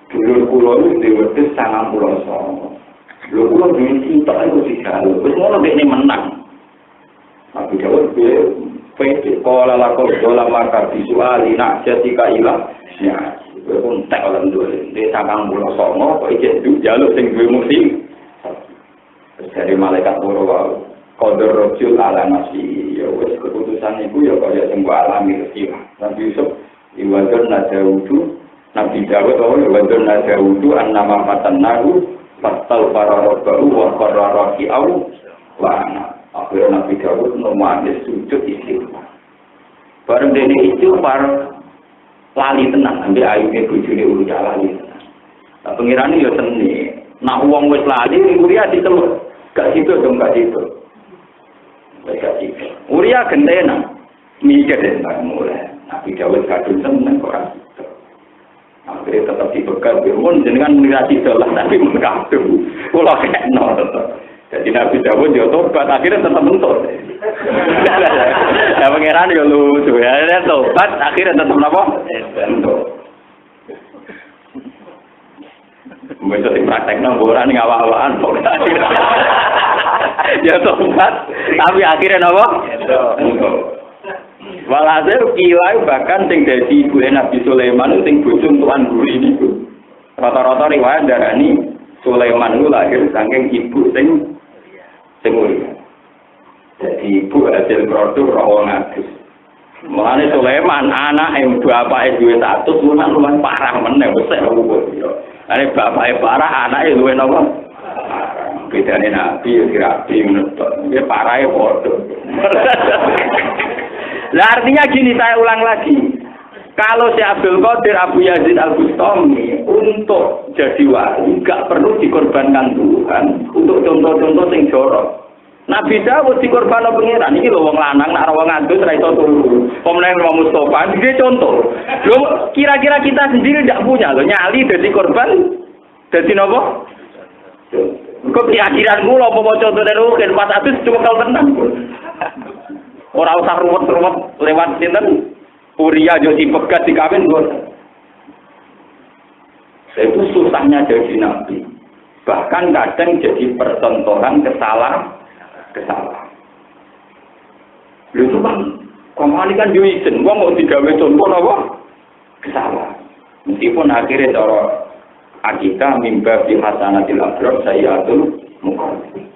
Dulur kula iki wedhus 99. Lho kula duwe sitok iku digawe. Wis ngono dekne menang. Tapi Dawud pede kala lakon dola maka visuali na'jati ka ilah. Ya. Pun tak orang dua, dia takkan pulau songo, kau ijek jaluk sing dua musim. Dari malaikat murwal, koder rojul ala nasi, ya wes keputusan itu ya kau ya semua alami kesilah. Nabi Yusuf, iwadun nadawudu, Nabi Dawud, iwadun nadawudu, an-nama fatannahu, fatal pararobau, wa pararaki'au, wa anak. Akhirnya Nabi Dawud nomades sujud istighfar. Bareng dene istighfar, lali tenang, ambil ayunya bujune urut lali tenang. Nah, pengirane ya seni. Nah, uang wis lali, Uria ditelur. Gak situ dong, gak situ. Gak situ. Uria gentena, mikir tentang mulai. Nabi Dawud kadung seneng orang situ. Akhirnya tetap dibegal, birmun jenengan mengira situ lah, tapi mengkadung. Pulau kena tetap. Jadi Nabi Dawud ya tobat, akhirnya tetap mentut. Ya pengiran ya lucu ya, dia tobat, akhirnya tetap apa? Mentut. Bisa dipraktek nomboran ngawak-awakan pokoknya. Ya tobat, tapi akhirnya apa? Mentut. Walhasil kiai bahkan sing dadi ibu Nabi Sulaiman sing bojo tuan guri niku. Rata-rata riwayat darani Sulaiman itu lahir saking ibu sing mulia. Jadi ibu hasil produk rawang adus. Mulane Sulaiman anak yang bapake duwe status lumayan parah meneh wis ruwet yo. Ane bapake parah anake luwe napa? Bedane nabi yo kirapi menutuk. Dia parahe padha. Lah artinya gini saya ulang lagi. Kalau si Abdul Qadir Abu Yazid Al-Bustami untuk jadi wali enggak perlu dikorbankan Tuhan untuk contoh-contoh sing jorok. Nabi Dawud dikorbankan pengiran iki lho wong lanang nak wong adus ra iso turu. Pemenang Imam Mustofa iki contoh. Lho kira-kira kita sendiri ndak punya lho nyali dadi korban dadi napa? Kok di akhiran kula apa contone rugen pas adus cuma kal tenang. Ora usah ruwet-ruwet lewat sinten Uria jo dipegat dikawin kok. Itu susahnya jadi nabi. Bahkan kadang jadi percontohan kesalahan. Lha itu kan komani kan yo izin wong mau digawe contoh apa? Kesalahan. Meskipun akhirnya cara akidah mimba fi hasanatil abrar sayyatul muqaddim.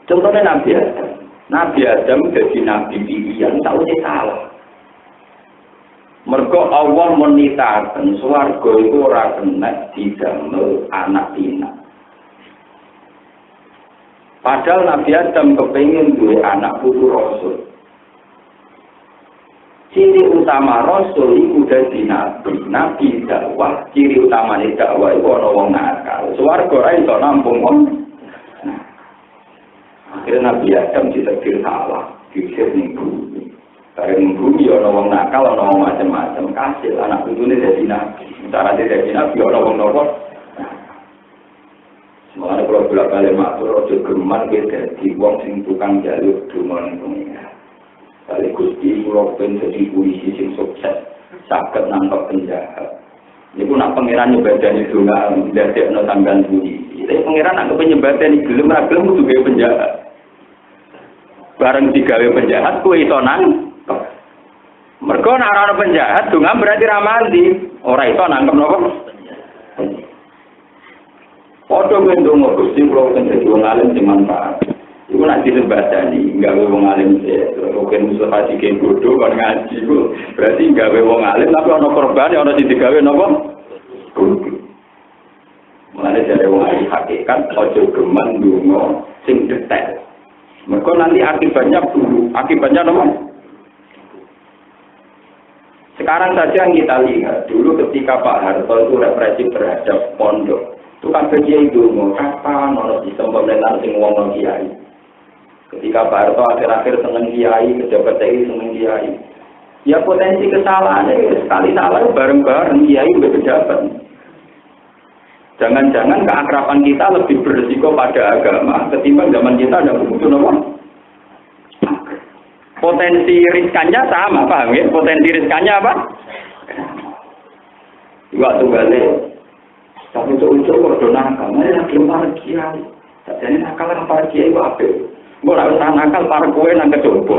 Contohnya Nabi Adam. Nabi Adam jadi nabi pilihan tahu dia salah. Mergo Allah menitaken swarga iku ora kena didamel anak pinak. Padahal Nabi Adam kepengin duwe anak putu rasul. Ciri utama rasul iku dadi nabi. Nabi dakwah, ciri utamane dakwah iku ana wong nakal. Swarga ora iso nampung wong. Akhirnya Nabi Adam ditakdir salah, dikir ning bumi. Karena bumi ana wong nakal, ana wong macam-macam. Kasil anak putune dadi nabi. Cara dadi nabi ana wong nopo? Semuanya kalau bolak-balik matur aja geman kowe dadi wong sing tukang jaluk donga ning pengira. Kali Gusti kula ben dadi polisi sing sukses, saged nangkep penjahat. Niku nak pangeran nyebadani donga ndadekno tanggan polisi. Tapi pangeran nak penyebadani gelem ra gelem kudu gawe penjahat. Bareng digawe penjahat kowe iso nangkep. Mergo nek ana penjahat donga berarti ra mandi, ora iso nangkep napa? Padha mendonga Gusti kula ten dadi wong alim sing manfaat. Iku nek disebadani gawe wong alim rugen Mustafa dike bodho kon ngaji iku berarti gawe wong alim tapi ana korban ana sing digawe napa? Mulane dari wong ahli hakikat ojo geman ndonga sing detail. Mergo nanti akibatnya buruk. Akibatnya apa? Sekarang saja yang kita lihat dulu ketika Pak Harto itu represif terhadap pondok. Itu kan kiai ndonga kapan ono sistem pemerintahan sing wong kiai. Ketika Pak Harto akhir-akhir seneng kiai, pejabat TNI seneng kiai. Ya potensi kesalahan sekali salah bareng-bareng kiai berpejabat. Jangan-jangan keakraban kita lebih berisiko pada agama ketimbang zaman kita ada butuh nopo. Potensi riskannya sama, paham ya? Potensi riskannya apa? Juga balik. Tapi ujuk kok nakal, mana lagi para kiai. Jadi nakal kan para kiai apa? Gue harus nakal para kue nang kecoba.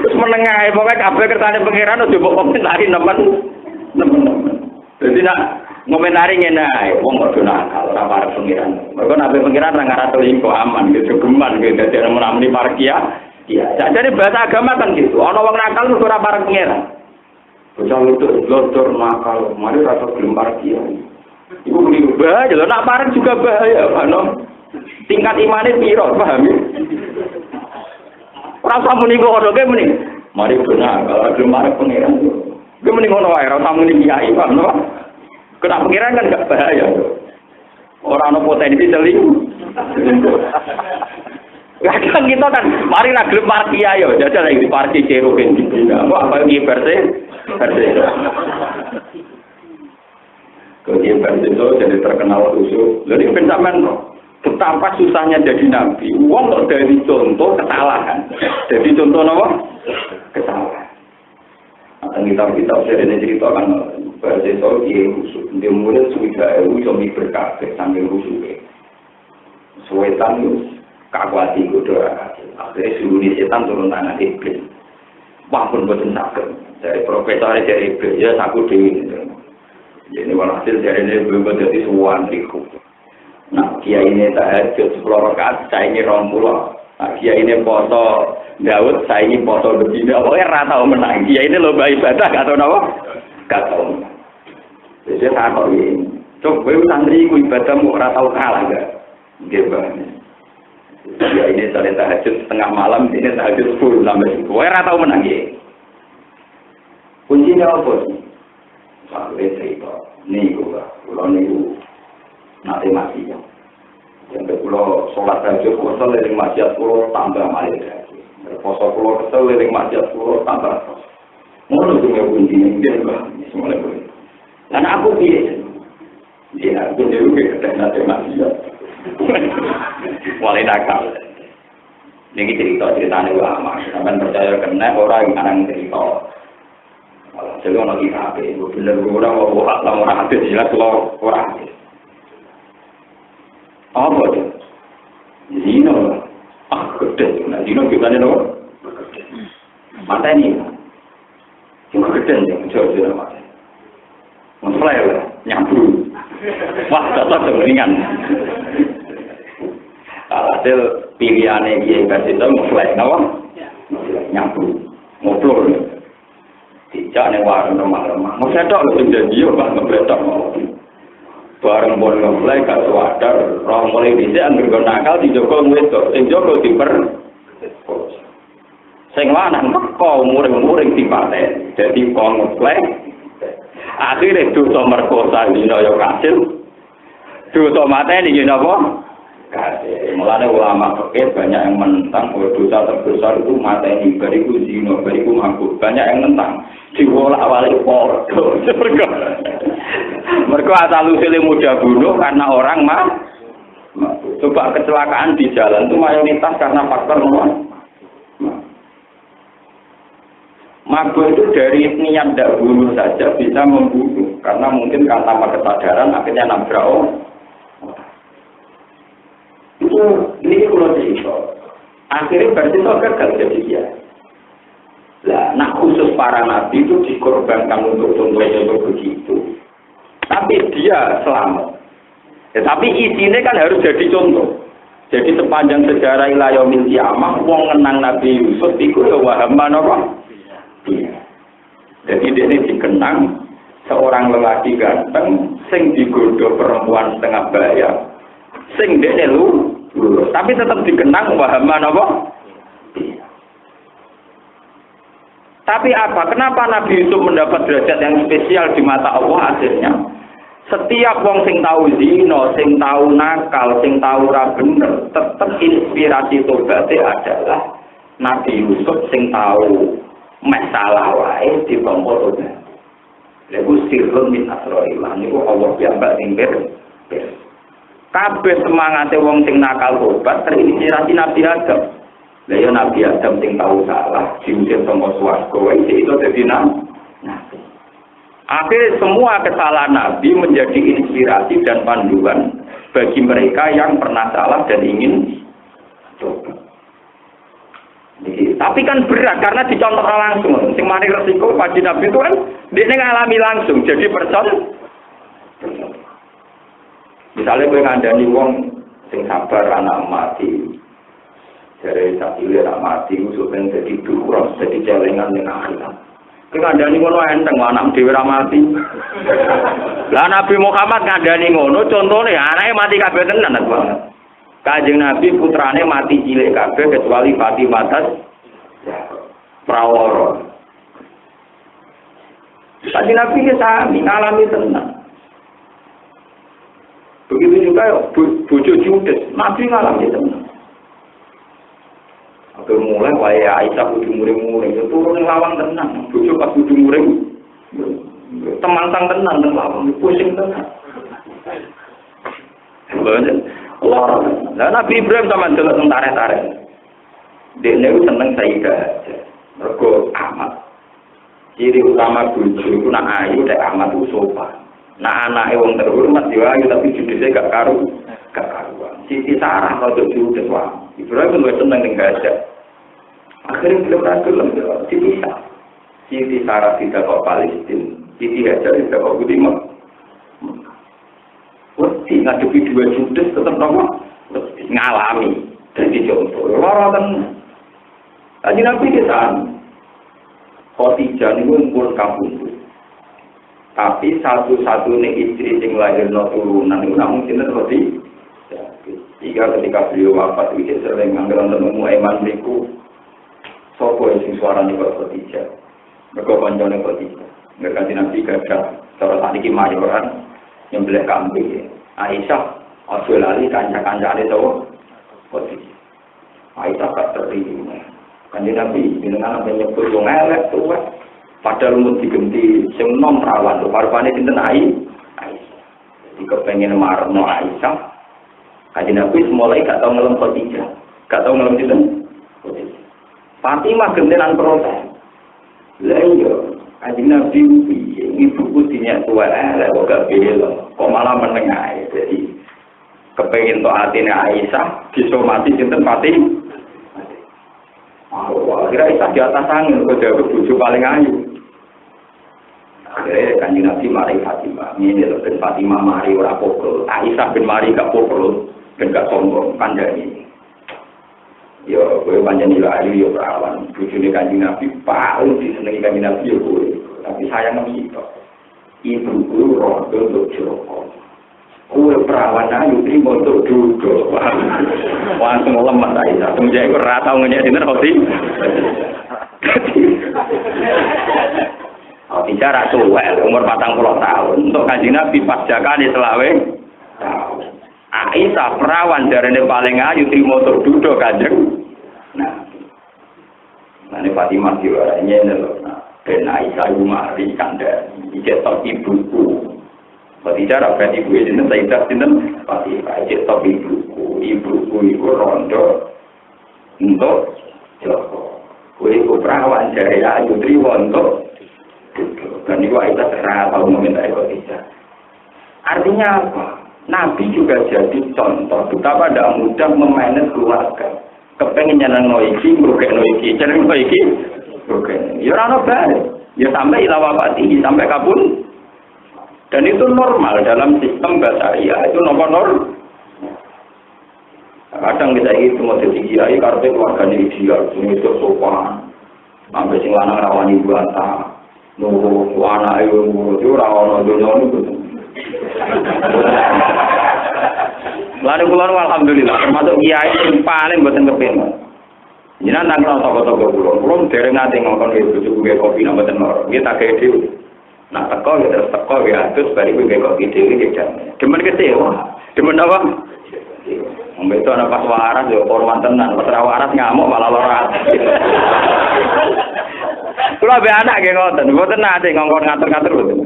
Terus menengah, pokoknya kabeh kersane pangeran udah coba komentari teman-teman. Jadi nak ngomentari ngene ae, wong kudu nakal ora parek pengiran. Mergo nek pengiran ora ngarah selingkuh aman gitu, geman gitu dadi menamuni parkia. Iya, jadi bahasa agama kan gitu. Ana wong nakal kudu ora parek pengiran. Bocah itu lodor nakal, mari rasa gelem parkia. Iku kudu bahaya, lho nak parek juga bahaya, Pak. Tingkat imane piro, paham ya? Ora usah muni ngono ke muni. Mari benar kalau gelem parek pengiran. Gue mending ngono wae, ora usah muni kiai, Pak. Kena pengiran kan gak bahaya. Orang ada potensi selingkuh. Kadang kita kan, mari nak gelem parki ayo, jajal lagi di parki cerukin gitu. Apa ini versi? Kemudian versi itu jadi terkenal usul. Jadi pencaman betapa susahnya jadi nabi. Uang dari contoh kesalahan. Jadi contoh apa? Kesalahan. Atau kita sering ceritakan bahasa soal dia rusuk. Dia mulai sudah suami berkafir sambil rusuk. Sewetan kakwati kuda. Akhirnya seluruh setan turun tangan iblis. Wah pun betul sakit. Dari profesor dari iblis ya saku dewi. Jadi walhasil dari ini belum jadi suwan riku. Nah kia ini tak ada 10 rakaat saya ini 20. Nah, dia ini foto Daud, saya ini foto begini. Pokoknya rata menang. Dia ini lomba ibadah, gak tahu apa? Gak tahu. Jadi saya tahu ini. Coba santri ku ibadah mau rata kalah gak? Gimana? Dia ini saling tahajud setengah malam, ini tahajud 10 sampai 10. Pokoknya rata menang ya. Kuncinya apa sih? Saya cerita. Nih gua, kalau nih nanti masih ya. Yang kalau sholat tahajud kesel liring maksiat pulau tambah malih lagi. Poso pulau kesel liring maksiat pulau tambah. Ngono tuh nggak kuncinya dia juga semuanya boleh. Dan aku biasa, dia aku juga kita nanti maksiat. Mulai nakal. Ini cerita-ceritanya ulama. Sampai percaya kena orang yang kadang cerita. Jadi orang kita bener orang orang hadis jelas orang hadis. Apa itu? Zino lah. Gede. Nah, Zino gimana dong? Mata ini. Cuma gede yang jauh-jauh mata. Memulai lah. Nyambung. Wah, tetap ringan. Hasil pilihannya dia kasih tahu memulai. Kenapa? Nyambung. Ngobrol. Tidak nih warung remah-remah. Mau saya tahu lebih janji ya, Pak. Ngebretak mau. Bareng pun ngeplay gak sadar orang mulai bisa anggur nakal di Joko Ngwedok sing Joko diper sing lanang teko muring-muring dipaten jadi kok ngeplay akhirnya dosa merkosa dina yo kasil dosa mateni yo napa kasil mulane ulama fikih banyak yang menentang bahwa dosa terbesar itu mateni bariku zina bariku mabuk banyak yang menentang diwolak-walik podo mereka asal usulnya mudah bunuh karena orang coba kecelakaan di jalan itu mayoritas karena faktor mabuk itu dari niat tidak bunuh saja bisa membunuh karena mungkin tanpa kesadaran akhirnya nabrak itu ini kalau cerita akhirnya berarti itu gagal jadi dia. Nah khusus para nabi itu dikorbankan untuk contohnya begitu. Tapi dia selamat. Ya, tapi isinya kan harus jadi contoh. Jadi sepanjang sejarah ila yaumil qiyamah wong ngenang Nabi Yusuf iku ya wahaman apa? Iya. Jadi dia ini dikenang seorang lelaki ganteng sing digodho perempuan setengah bayar sing dekne lurus tapi tetap dikenang pahaman apa? Tapi apa? Kenapa Nabi Yusuf mendapat derajat yang spesial di mata Allah akhirnya? Setiap wong sing tahu zina, sing tahu nakal, sing tahu ra bener, tetap inspirasi tobaté adalah Nabi Yusuf sing tahu masalah wae ditampa tobat. Lagu sirrun min asroillah niku Allah piyambak sing kabeh semangate wong sing nakal tobat terinspirasi Nabi Adam. Lah ya Nabi Adam sing tahu salah, diusir saka swarga wae itu dadi nabi. Akhirnya semua kesalahan Nabi menjadi inspirasi dan panduan bagi mereka yang pernah salah dan ingin coba. Tapi kan berat karena dicontoh langsung. Sing mari resiko wajib Nabi itu kan dia ngalami langsung. Jadi percaya. Misalnya kowe ngandani wong sing sabar anak mati. Dari sakile anak mati usul ben dadi durus, dadi celengan ning akhirat. Kowe ngandani ngono enteng anak dhewe ra mati. Lah Nabi Muhammad ngandani ngono contone anake mati kabeh tenan banget. Kanjeng Nabi putrane mati cilik kabeh kecuali Fatimah Prawara. Kanjeng Nabi ki sami ngalami tenan. Begitu juga bojo Judes, Nabi ngalami tenan. Aku mulai wae Aisyah kudu muring-muring, turun ning lawang tenan. Bojo pas kudu muring. Temantang tenan nang lawang, pusing tenan. Allah. Lah Nabi Ibrahim sama delok teng tarik-tarik. Dekne ku seneng Sayyidah aja. Mergo amat. Ciri utama bojo iku nak ayu nek amat ku sopan. Nak anake wong terhormat yo ayu tapi judese gak karuan. Siti Sarah rada judes wae. Ibrahim wis seneng ning gajah. Akhirnya belum rasul dipisah. Siti Sarah tidak kok Palestina. Siti Hajar tidak kok Budiman. Wedi ngadepi dua judes tetap nopo ngalami jadi contoh lorotan tadi Nabi kita Khadijah niku pun kabundut tapi satu-satunya istri sing lahirno turunan niku namung sinten Khadijah. Ketika beliau wafat iki sering anggaran temu Aiman niku sapa sing suarane Khadijah mergo kancane Khadijah ngerti Nabi gadah cara sakniki mayoran nyembelih kambing. Aisyah ojo lali kanca-kancane to. Aisyah gak terima. Kanjeng Nabi jenengan sampe nyebut wong elek tuwa. Padahal mun digenti sing nom rawan rupane sinten Aisyah. Jadi kepengin marno Aisyah. Kanjeng Nabi mulai gak tau ngelem Khadijah. Gak tau ngelem sinten? Fatimah gentenan protes. Lah iya Kanjeng Nabi ibuku dinyak tua elek kok gak bela kok malah menengah jadi kepengin tok atine Aisyah disomati sinten Fatimah. Kira Aisyah di atas angin kok dhewe bojo paling ayu. Akhirnya Kanjeng Nabi mari Fatimah. Ini lho ben Fatimah mari ora pokol. Aisyah ben mari gak pokol ben gak sombong kandhani. Yo kowe pancen ayu yo perawan. Bojone Kanjeng Nabi paling disenengi Kanjeng Nabi yo kowe. Tapi sayang kita. Ibu rodo untuk Joko. Kue perawan ayu terima untuk duduk. Langsung lemah saya. Langsung jadi rata ngenya dinner hoti. Bicara tua umur 40 tahun. Untuk Kanjeng Nabi pas jakane selawe tahun. Aisyah perawan jarene paling ayu terima untuk duduk Kanjeng. Nah ini Fatimah diwarannya lho. Ben Aisyah mari kandhani cetok ibuku. Khadijah rapat ibu jeneng Sayyidah sinten Fatimah cetok ibuku. Ibuku iku rondo untuk Joko. Kowe iku perawan jare ayu triwo untuk dan iku Aisyah ora tau meminta Khadijah. Artinya apa? Nabi juga jadi contoh betapa tidak mudah memanage keluarga. Kepengen nyenengno iki, ngrugekno iki, nyenengno iki. Oke, ya ora bare. Ya sampai ilawati, sampai kabun. Dan itu normal dalam sistem basaria. Itu nomor. Kadang kita itu mau jadi kiai karena keluarganya ideal, itu sopan. Sampai sing lanang rawani buata. Nunggu anak ibu itu rawon dunia itu. Lalu kulon alhamdulillah termasuk kiai yang paling buatan kepengen. Jangan nangkal toko-toko kulon dereng nanti ngomong itu cukup kopi nama tenor. Kita kayak itu. Nah teko ya terus teko ya terus balik ke kopi dewi kerja. Demen kecewa, demen apa? Itu anak pas waras ya hormat tenan, pas waras ngamuk malah lorat. Kalau be anak ge ngoten, mboten nate ngongkon ngatur-ngatur mboten.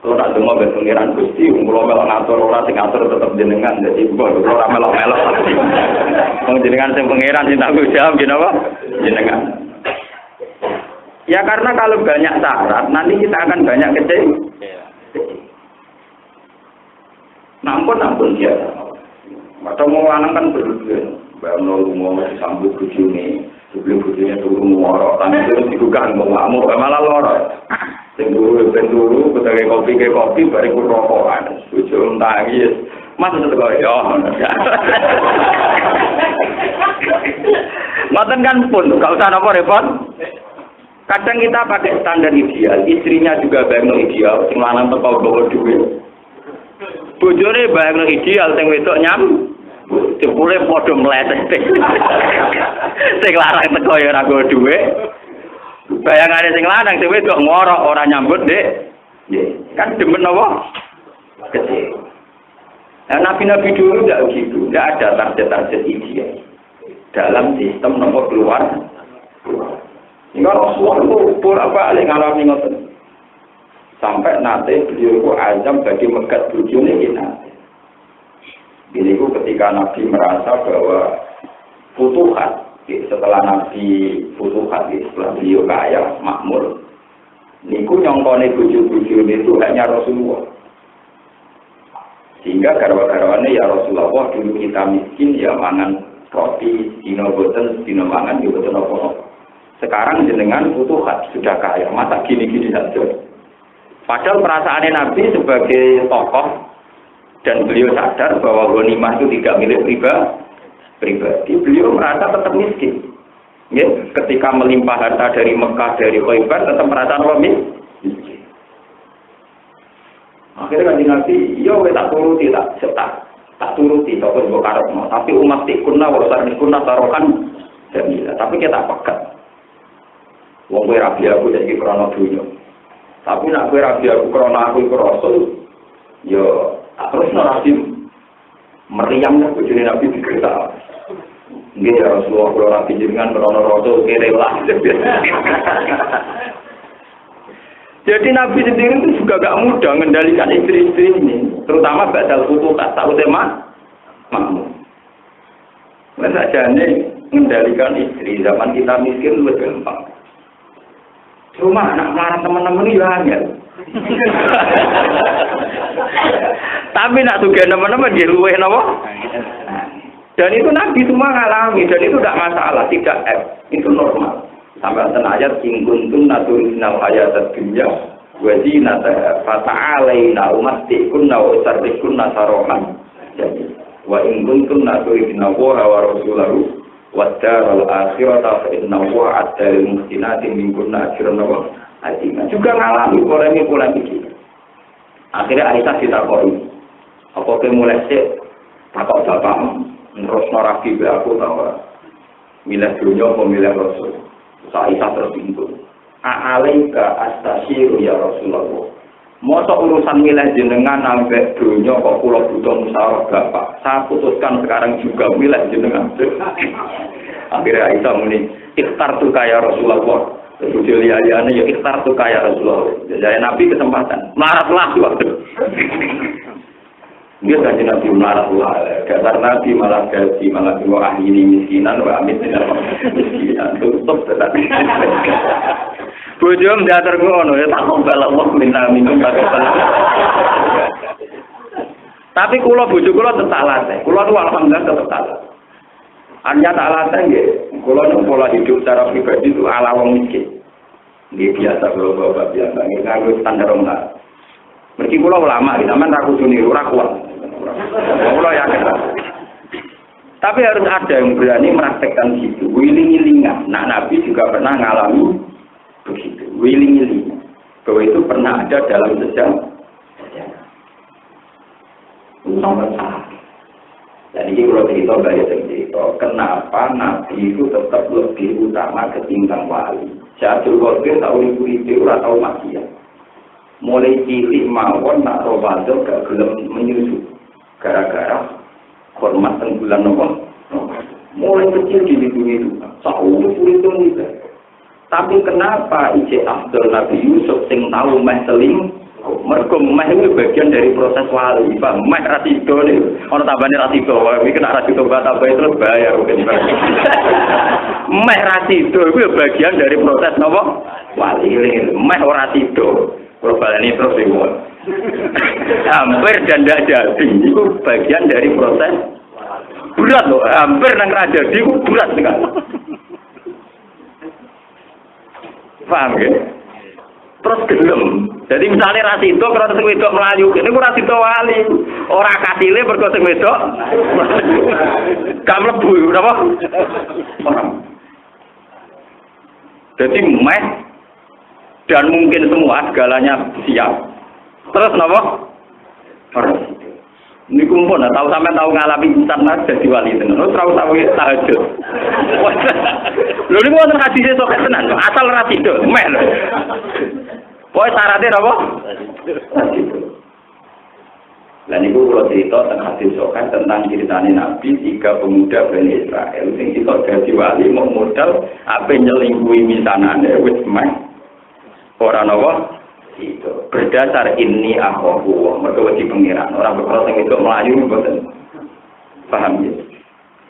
Kalau nak donga ben pengiran Gusti, kula melok ngatur ora sing ngatur tetep jenengan, dadi kula ora melok-melok. Wong jenengan sing pengiran sing tanggung jawab napa? Jenengan. Ya karena kalau banyak syarat, nanti kita akan banyak kecewa. Nampun dia. Atau mau lanang kan berlebihan. Bayang nol mau disambut bujune, sebelum bujune turun ngorok, tangan terus digugang mau ngamuk, malah lorot. Tunggu, ketika kopi, bariku rokokan. Bujung tangis, masa setelah ya. Ngoten kan pun, gak usah apa repot. Kadang kita pakai standar ideal, istrinya juga bayang ideal, sing lanang teko bawa duit. Bujune bayang ideal, sing wedok nyam. Jebule padha mleset. Sing larang teko ya ora go dhuwit. Bayangane sing lanang sing wedok ngorok ora nyambut, Dik. Nggih. Kan demen apa? Kecil. Nah, nabi-nabi dulu tidak begitu, tidak ada target-target ideal dalam sistem nomor keluar. Hingga Rasulullah itu bolak-balik ngalami ngoten. Sampai nanti beliau itu azam bagi megat bujune kita. Ini ketika Nabi merasa bahwa futuhat, setelah Nabi futuhat, setelah beliau kaya, makmur, niku nyongkone buju-buju itu hanya Rasulullah. Sehingga garwa-garwane ya Rasulullah, dulu kita miskin ya mangan roti, dino boten, dino mangan ya boten apa-apa. Sekarang jenengan futuhat, sudah kaya, masa gini-gini saja. Padahal perasaannya Nabi sebagai tokoh, dan beliau sadar bahwa ghanimah itu tidak milik pribadi. Beliau merasa tetap miskin. Ya, ketika melimpah harta dari Mekah, dari Khaibar, tetap merasa miskin. Akhirnya kan Nabi, ya tak turuti, tak turuti, tak berbukarat. Tapi umat tikunna, wasar tikunna, tarokan, jamilah. Tapi kita pekat. Wong kowe rabi aku jadi krono dunya. Tapi nak kowe rabi aku krono aku iku rasul, ya terus Nabi meriamnya bujune Nabi digertak. Nggih ya Rasulullah kula rabi jenengan krono rasul kerelah. Jadi Nabi sendiri itu juga gak mudah mengendalikan istri-istri ini, terutama badal futuhat tak utama makmum. Masa jane mengendalikan istri zaman kita miskin lebih gampang. Cuma anak marah teman-teman itu angel. Tapi nak juga teman-teman dia luweh napa? Dan itu Nabi semua ngalami dan itu tidak masalah, tidak itu normal. Sampai ayat ingkuntun naturinal hayatad dunya wa zinata fata'alaina umattikunna wa sarrikunna sarohan. Jadi wa ingkuntun naturinal wa rasulahu wadaral akhirata fa innahu a'adda lil muhsinati minkunna ajran wa azima. Juga ngalami polemik ini. Akhirnya Aisyah ditakoni, apa kowe mulai sik takok bapakmu nerusno rabi be aku ta ora? Milih dunya apa milih rasul? Aisyah tersinggung. A'alaika astasyiru ya Rasulullah. Mosok urusan milih jenengan ambek dunya kok kula butuh musyawarah bapak. Saya putuskan sekarang juga milih jenengan. Akhirnya Aisyah muni, "Ikhtartu ya Rasulullah." Terus liane ya ikhtartu ya Rasulullah. Jadi Nabi kesempatan. Maratlah waktu. Dia kan Nabi maratlah. Dasar Nabi malah gaji malah dua ahli miskinan wa amit miskinan. Tutup tetapi. Bojom diatur ngono ya tak bal Allah minta minum pakai bal. Tapi kula bojo kula tetap latih. Kula tuh alhamdulillah tetap latih. Hanya tak latih nggih. Kula nang pola hidup secara pribadi itu ala wong miskin. Nggih biasa bapak biasa nggih kanggo standar omah. Mergi kula ulama iki sampean ra kudu niru ra kuat. Kula yakin. Tapi harus ada yang berani meraktekkan gitu. Wiling-wilingan. Nah Nabi juga pernah ngalami begitu. willy-nilly bahwa itu pernah ada dalam sejarah. Nomor satu. Dan ini kalau cerita banyak cerita, kenapa Nabi itu tetap lebih utama ketimbang wali. Syaikhul Qadir tahu ibu-ibu ora tahu maksiat. Mulai cilik mawon nak romadhon gak gelem menyusu. Gara-gara hormat teng bulan nopo. Mulai kecil gitu-gitu. Tahu itu juga. Tapi kenapa ije Abdul Nabi Yusuf sing tahu meh seling? Mergo meh itu bagian dari proses wali, Pak. Meh rasido nih. Ono tambane rasido, iki kena rasido tambah terus bayar mungkin. Meh rasido itu bagian dari proses napa? Wali. Meh ora rasido. Perubahan terus iku. Hampir dan tidak jadi itu bagian dari proses berat loh. Hampir nang ra jadi itu berat sekali. Paham ya? Terus gelem. Jadi misalnya rasido kalau sing wedok melayu, ini ku rasido wali. Ora kasile mergo sing wedok. Gak mlebu napa? Ora. Jadi meh dan mungkin semua segalanya siap. Terus napa? Ora. Niku pun tahu sampean tahu ngalami insan jadi wali tenan. Terus tahu tahajud. Lho niku wonten hadise sok tenan, asal rasido meh. Pokoke syaratnya apa? Dan ibu kalau cerita tentang hadis sokan tentang ceritanya Nabi 3 pemuda Bani Israel yang kita jadi wali mau modal apa nyelingkuhi misanane wis meh ora napa itu berdasar ini akhofu mergo wedi pengiran orang berkoro sing itu melayu mboten paham ya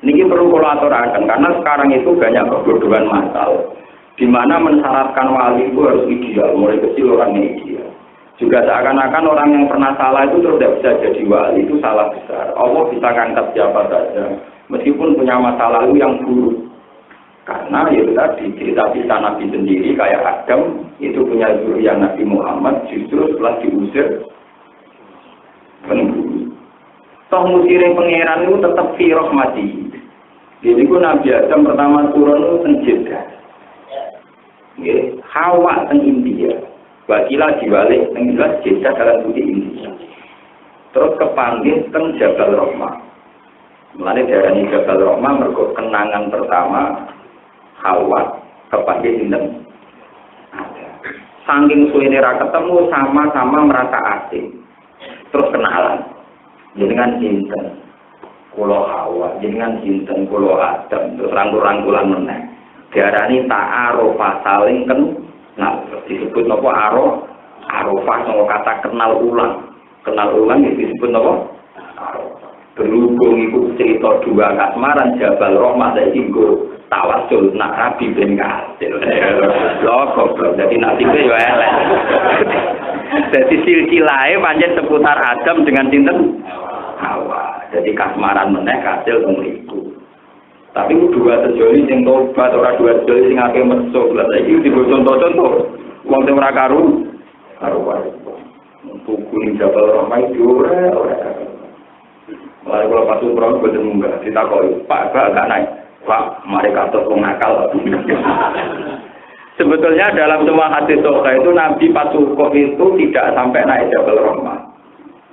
niki perlu kula aturaken karena sekarang itu banyak kebodohan masal di mana mensyaratkan wali itu harus ideal, mulai kecil orangnya ideal. Juga seakan-akan orang yang pernah salah itu terus tidak bisa jadi wali, itu salah besar. Allah bisa angkat siapa saja, meskipun punya masa lalu yang buruk. Karena itu tadi cerita kisah Nabi sendiri, kayak Adam, itu punya zuriyah Nabi Muhammad, justru setelah diusir penghuni. Toh musirin pangeran itu tetap firroh mati. Jadi Nabi Adam pertama turun itu senjeda. Hawa teng India, wakilah diwalik teng jelas jeda dalam budi India. Terus kepanggil teng Jabal Rahmah. Mulane darani Jabal Rahmah mergo kenangan pertama Hawa kepanggil sinten. Saking suwene ra ketemu sama-sama merasa asing. Terus kenalan. Jenengan sinten? Kula Hawa, jenengan sinten? Kula Adam. Terus rangkul-rangkulan meneh. Diarani ta'arofa saling kenal disebut apa arofah sama kata kenal ulang disebut apa berhubung itu cerita dua kasmaran Jabal Rahmah saiki nggo tawasul nak rabi ben kasil lho goblok dadi nasibe yo elek dadi silsilahe pancen seputar Adam dengan sinten Hawa dadi kasmaran meneh kasil mriku. Tapi dua sejoli sing tobat ora dua sejoli sing akeh mesuk. Lah saiki digo contoh-contoh. Wong sing ora karu wae. Buku ning Jabal Rahmah ora. Mari kula pas umroh boten munggah ditakoki, Pak gak naik. Pak, mari kados wong nakal. Sebetulnya dalam semua hadis sahih itu Nabi pas ukuf itu tidak sampai naik Jabal Rahmah.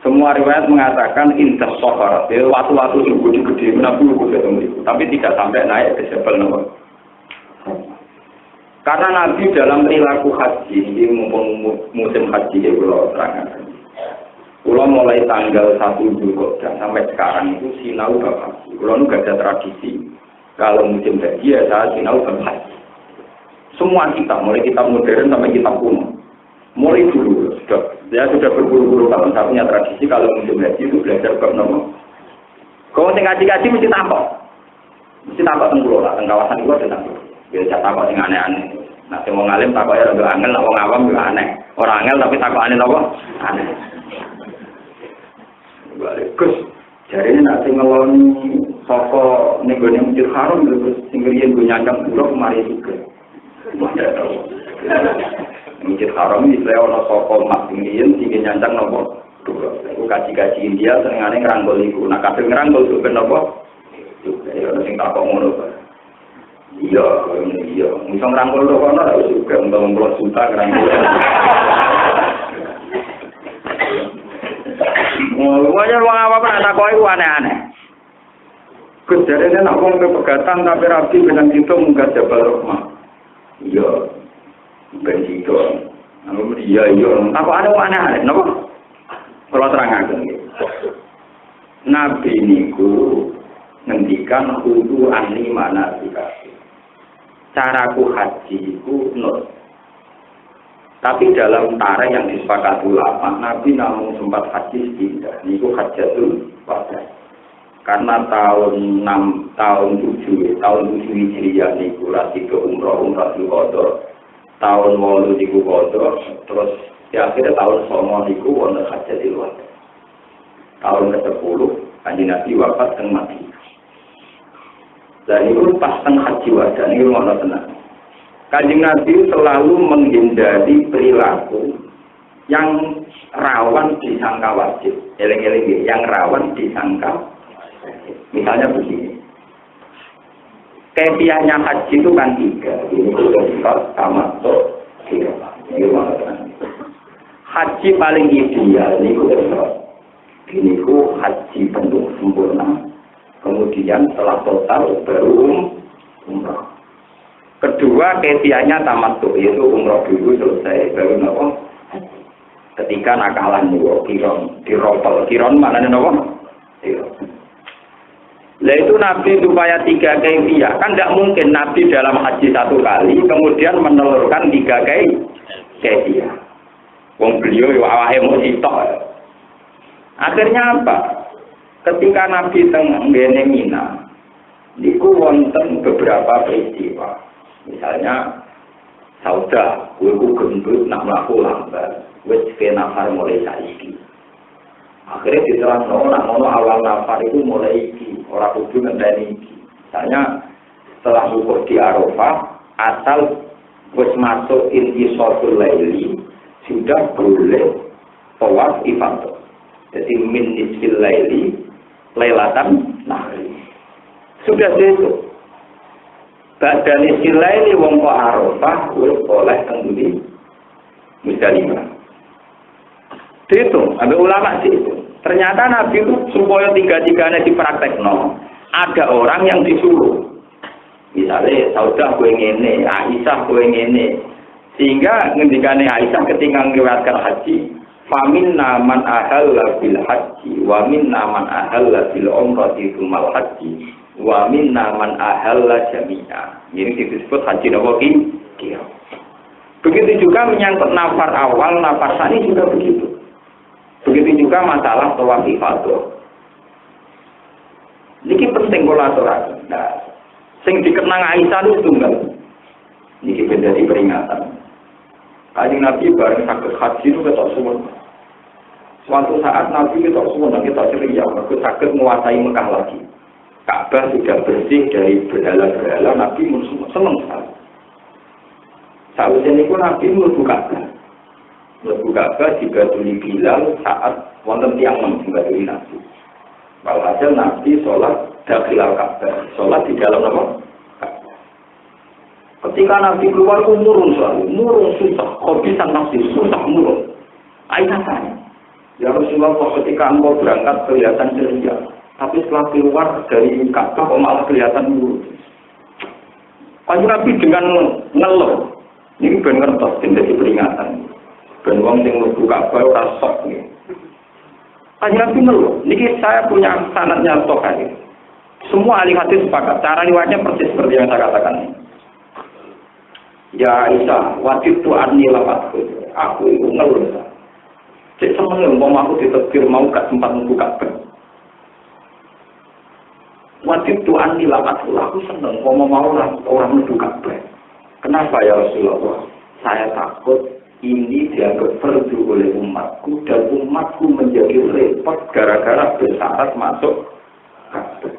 Semua riwayat mengatakan indah sohar, waktu-waktu sungguh gede, Nabi ketemu itu, tapi tidak sampai naik ke Jabal Rahmah. Karena Nabi dalam perilaku haji, ini musim haji ya kalau terangkan. Kalau mulai tanggal 1 Zulhijjah sampai sekarang itu sinau bab haji. Kalau nggak ada tradisi, kalau musim haji ya saya sinau bab haji. Semua kitab, mulai kitab modern sampai kitab kuno. Mulai dulu, sudah berpuluh-puluh tahun saya punya tradisi kalau musim haji itu belajar bab nomor. Kalau ngaji-ngaji mesti takut tentang pulau lah, tentang kawasan itu ada takut. Biasa takut yang aneh-aneh. Nah, semua ngalim takut ya lebih angel, nak orang awam juga aneh. Orang angel tapi takut aneh apa? Aneh. Gus, jadi ini nanti ngeloni soko negoni Masjid Haram, terus singgirian gue nyandang buruk mari juga. Tidak tahu. Masjid Haram ini saya orang soko mas singgirian, singgir nyandang nopo. Aku kaji-kaji India, senengannya ngeranggol itu. Nah, kabel ngeranggol itu kan nopo. Ya, orang sing takut ngono. Iya, iya. Misal ngerangkul lo kono lah juga untuk membuat juta ngerangkul. Wajar wong apa nak takoi aneh-aneh. Kejadiannya nak wong kepegatan tapi rapi dengan itu munggah Jabal Rahmah. Iya, ben itu. Iya, iya. Apa ada aneh-aneh? Napa? Kalau terangaken nggih. Nabi niku ngendikan kudu ani mana dikasih. Caraku haji iku nur. Tapi dalam tarikh yang disepakati ulama, Nabi namun sempat haji tidak. Niku hajatul wada. Karena tahun 7 Hijriah niku lagi ke umroh Qadha. Tahun 8 niku Qadha, terus ya akhirnya tahun 9 niku wonten hajatul wada. Tahun ke-10 Kanjeng Nabi wafat teng Madinah. Dan itu pas teng haji wada niku ngono tenan. Kanjeng Nabi selalu menghindari perilaku yang rawan disangka wajib. Eling-eling yang rawan disangka. Misalnya begini. Kefiahnya haji itu kan 3. Ini sudah tamattu. Haji paling ideal ini haji penuh sempurna. Kemudian setelah total baru umrah. Kedua kefiahnya tamattu, yaitu umrah dulu selesai baru nopo. Ketika nakalan niku diropel kiron maknane nopo? Lah itu Nabi supaya 3 kefiah kan tidak mungkin Nabi dalam haji 1 kali kemudian menelurkan 3 kefiah. Wong beliau yo awake mung sitok. Akhirnya apa? Ketika Nabi teng ngene Mina niku wonten beberapa peristiwa. Misalnya sauda, kuwi gendut nak mlaku lambat, wis nafar mulai saiki. Akhirnya diterangno nak ngono awal nafar itu mulai iki, ora kudu ngenteni iki. Misalnya setelah wukuf di Arafah, asal wis masuk intisoful laili, sudah boleh tawaf ifadah. Jadi min nisfil laili lailatan nahri. Sudah itu. Ba'da nisfil laili wong kok Arafah wis oleh tenggudi Musdalifah. Itu, ambil ulama sih itu. Ternyata Nabi itu supaya 3-3-nya dipraktekno, ada orang yang disuruh. Misalnya Saudah kowe ngene, Aisyah kowe ngene. Sehingga ngendikane Aisyah ketika ngriwayatkan haji, faminna man ahalla bil haji wa minna man ahalla bil umrati tsummal haji wa minna man ahalla jami'a. Ini disebut haji napa ki? Begitu juga menyangkut nafar awal, nafar sani juga begitu. Begitu juga masalah tawaf ifadah. Niki penting kula aturaken. Nah, sing dikenang Aisyah itu tunggal. Niki menjadi peringatan. Kanjeng Nabi bareng sakit haji itu ketok suwun. Suatu saat Nabi ketok suwun dan kita ceria, mergo sakit menguasai Mekah lagi. Ka'bah sudah bersih dari berhala-berhala, Nabi seneng sekali. Saat ini pun Nabi mlebu Ka'bah. Mlebu Ka'bah dibaduli Bilal saat wonten tiyang membaduli Nabi. Walhasil Nabi sholat dakhilal Ka'bah, sholat di dalam apa? Ketika Nabi keluar murung susah, khobisan nafsi susah murung. Aisyah tanya, ya Rasulullah ketika engkau berangkat kelihatan ceria, tapi setelah keluar dari Ka'bah kok malah kelihatan murung. Kanjeng Nabi dengan ngeluh, ini ben ngertos jadi peringatan. Ben wong sing mlebu Ka'bah ora sok nggih. Kanjeng Nabi ngeluh, niki saya punya sanadnya Sahih. Semua ahli hadis sepakat, cara riwayatnya persis seperti yang saya katakan. Ya Aisyah, wajib tu anni lawatku. Aku itu ngeluh. Cek semeneng umpama aku ditetir mau gak sempat membuka Ka'bah. Wajib tu anni lawatku. Aku seneng umpama mau orang membuka Ka'bah. Kenapa ya Rasulullah? Saya takut ini dianggap fardu oleh umatku dan umatku menjadi repot gara-gara bersyarat masuk Ka'bah.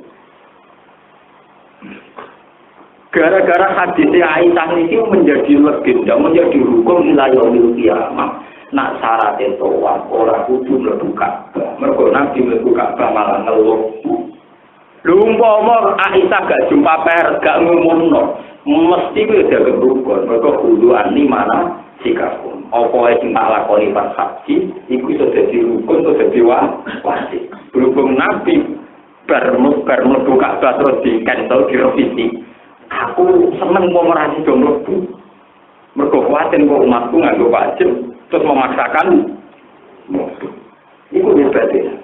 Gara-gara hadisnya Aisyah ini menjadi legenda, menjadi hukum wilayahul kiamat. Nak syarat itu orang kudu mlebu Ka'bah. Mergo Nabi mlebu Ka'bah malah ngeluh. Lha umpama Aisyah gak jumpa pers, gak ngumumno, mesti ku udah rukun. Mergo kudu ani mana sikapun. Apa sing tak lakoni pas haji iku iso dadi rukun atau dadi wajib. Berhubung Nabi bar mlebu Ka'bah terus di cancel direvisi. Aku seneng wong ora sida mlebu. Mergo kuwatir kok umatku nganggo wajib terus memaksakan mlebu. Iku hebatnya.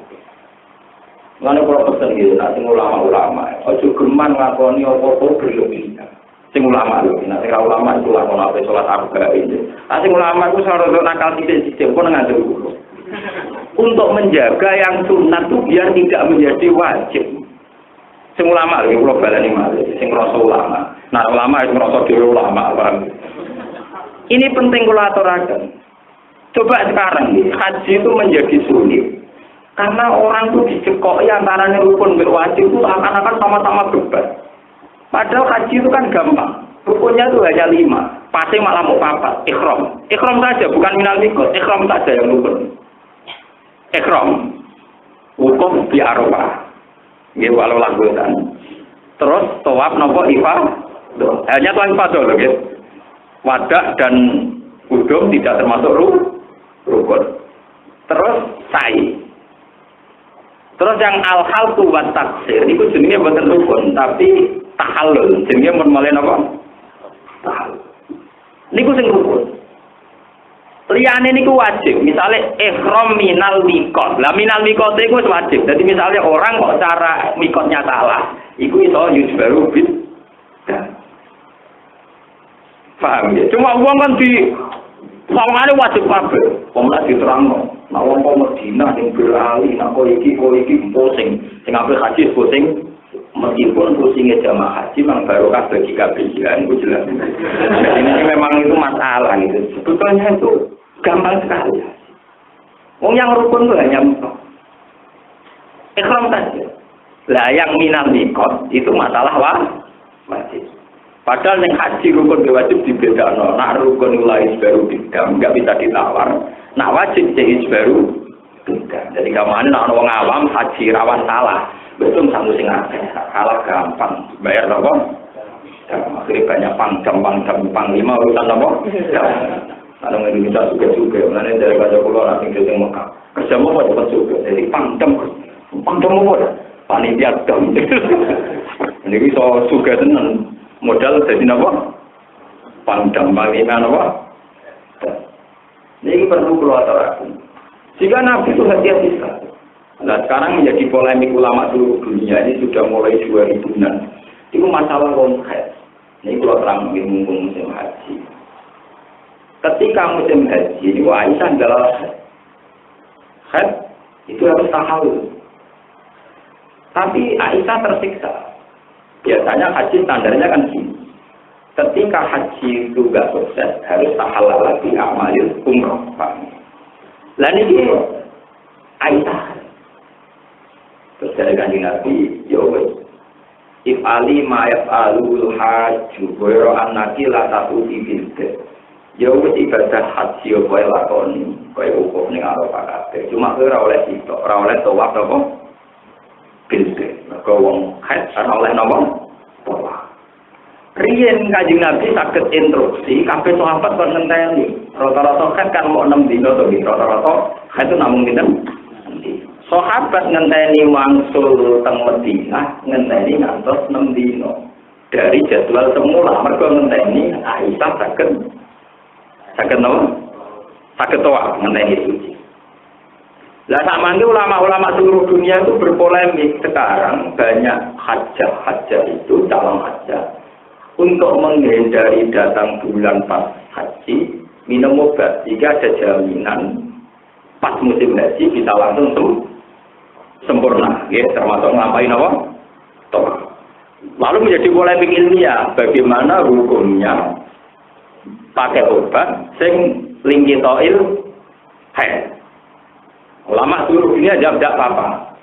Mana kalau pesen gitu, nanti ulama-ulama, ojo geman ngakoni apa-apa berlebihan. Sing ulama lho, nanti kalau ulama itu lakon apa sholat arba'in. Nanti ulama itu selalu nakal sidik-sidik pun ngandung dulu. Untuk menjaga yang sunat itu biar tidak menjadi wajib. Sing ulama lho, kalau balani malih, sing ngerasa ulama. Nah ulama itu ngerasa dhewe ulama, paham? Ini penting kula aturaken. Coba sekarang haji itu menjadi sulit. Karena orang itu dicekoki antaranya rukun dan wajib itu akan-akan sama-sama beban. Padahal haji itu kan gampang. Rukunnya itu hanya 5. Pasti malah mau 4. Ikhram. Ikhram saja, bukan minal mikot. Ikhram saja yang rukun. Ikhram. Hukum di Arafah. Ini walau lagutan. Terus tawaf nopo ifah. Hanya tawaf ifah dulu. Wadah dan kudum tidak termasuk rukun. Terus sa'i. Terus yang al-hal tu wa taksir itu jenenge mboten rukun tapi tahallul. Jenenge mun mulai napa? Tahallul. Niku sing rukun. Liyane niku wajib. Misale ihram minal miqat. Lah minal miqat iku wis wajib. Dadi misale orang kok cara miqatnya salah, iku iso yujbaru bid. Paham ya? Cuma wong kan di sawangane wajib kabeh. Wong lak diterangno. Nah, wong kok Medina sing berali, nak kok iki pusing. Sing ape haji pusing, meskipun pusingnya jamaah haji memang barokah bagi kabilan, itu jelas. Jadi ini memang itu masalah gitu. Sebetulnya itu gampang sekali. Wong yang rukun itu hanya ikhram saja. Lah yang minal mikot itu masalah wajib. Padahal yang haji rukun wajib dibedakno. Nak rukun lain baru bidam, enggak bisa ditawar. Nak wajib jadi baru bidam. Jadi kemana nak orang awam haji rawan salah. Betul satu sing akeh. Salah gampang. Bayar apa? Akhirnya banyak panglima urusan apa? Kalau Indonesia juga. Mana dari kaca pulau nanti kita Mekah. Kerja mau cepat juga. Jadi pangdam apa? Panitia dam. Ini bisa juga tenan. Modal jadi apa? Pangdam panglima apa? Ini perlu keluar aku. Jika Nabi itu hati-hati sekali. Nah sekarang menjadi polemik ulama seluruh dunia ini sudah mulai 2000-an. Itu masalah konkret. Ini kalau terang mumpung musim haji. Ketika musim haji, Aisyah adalah haid itu harus tahallul. Tapi Aisyah tersiksa. Biasanya haji standarnya kan gini. Ketika haji itu nggak sukses, harus tahallul lagi amalil umroh. Lalu ini Aisyah. Terus dari kanjeng Nabi, yowes. If ali ma yaf'alul hajju wa annaki la tatuti bil yowes ibadah haji yo kowe lakoni, kowe hukum ning Arafah kabeh. Cuma kowe ora oleh sitok, ora oleh tawaf apa? Bilde, maka wong haid ora oleh napa? Tawaf. Riyen kanjeng Nabi saged instruksi kabeh sahabat kon ngenteni. Rata-rata kan mau 6 dina to, rata-rata haid itu namung dinten. Sahabat ngenteni wangsul teng Madinah, ngenteni ngantos 6 dina. Dari jadwal semula mergo ngenteni Aisyah saged napa? Saged tawaf ngenteni suci. Lah sampeyan ulama-ulama seluruh dunia itu berpolemik sekarang banyak hajjah itu calon hajjah untuk menghindari datang bulan pas haji minum obat jika ada jaminan pas musim haji bisa langsung sempurna, ya termasuk ngapain apa? Toh. Lalu menjadi polemik ilmiah bagaimana hukumnya pakai obat sing lingkitoil haid. Ulama seluruh dunia jawab tidak apa-apa.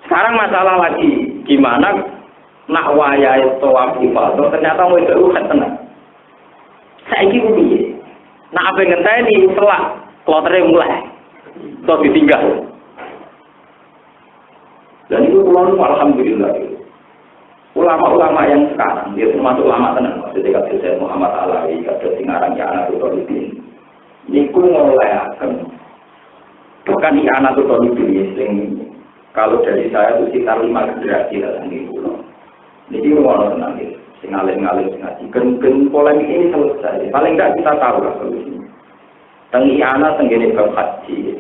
Sekarang masalah lagi, gimana nak wayai tawaf ifadah ternyata mau itu kan tenang. Saiki piye? Nak apa ngenteni selak klotere mulai. Terus ditinggal. Dan itu ulama alhamdulillah. Ulama-ulama yang sekarang dia termasuk ulama tenang. maksudnya kata saya Muhammad Alawi, kata singarang I'anatul Talibin. Niku ngolayaken bukan I'anatul Talibin sing kalau dari saya itu sekitar 5 generasi dalam pulau. Jadi ngono nanti, sing alim-alim ngaji. Gen polemik ini selesai. Paling enggak kita tahu lah solusinya. Teng I'anah tenggene bab haji.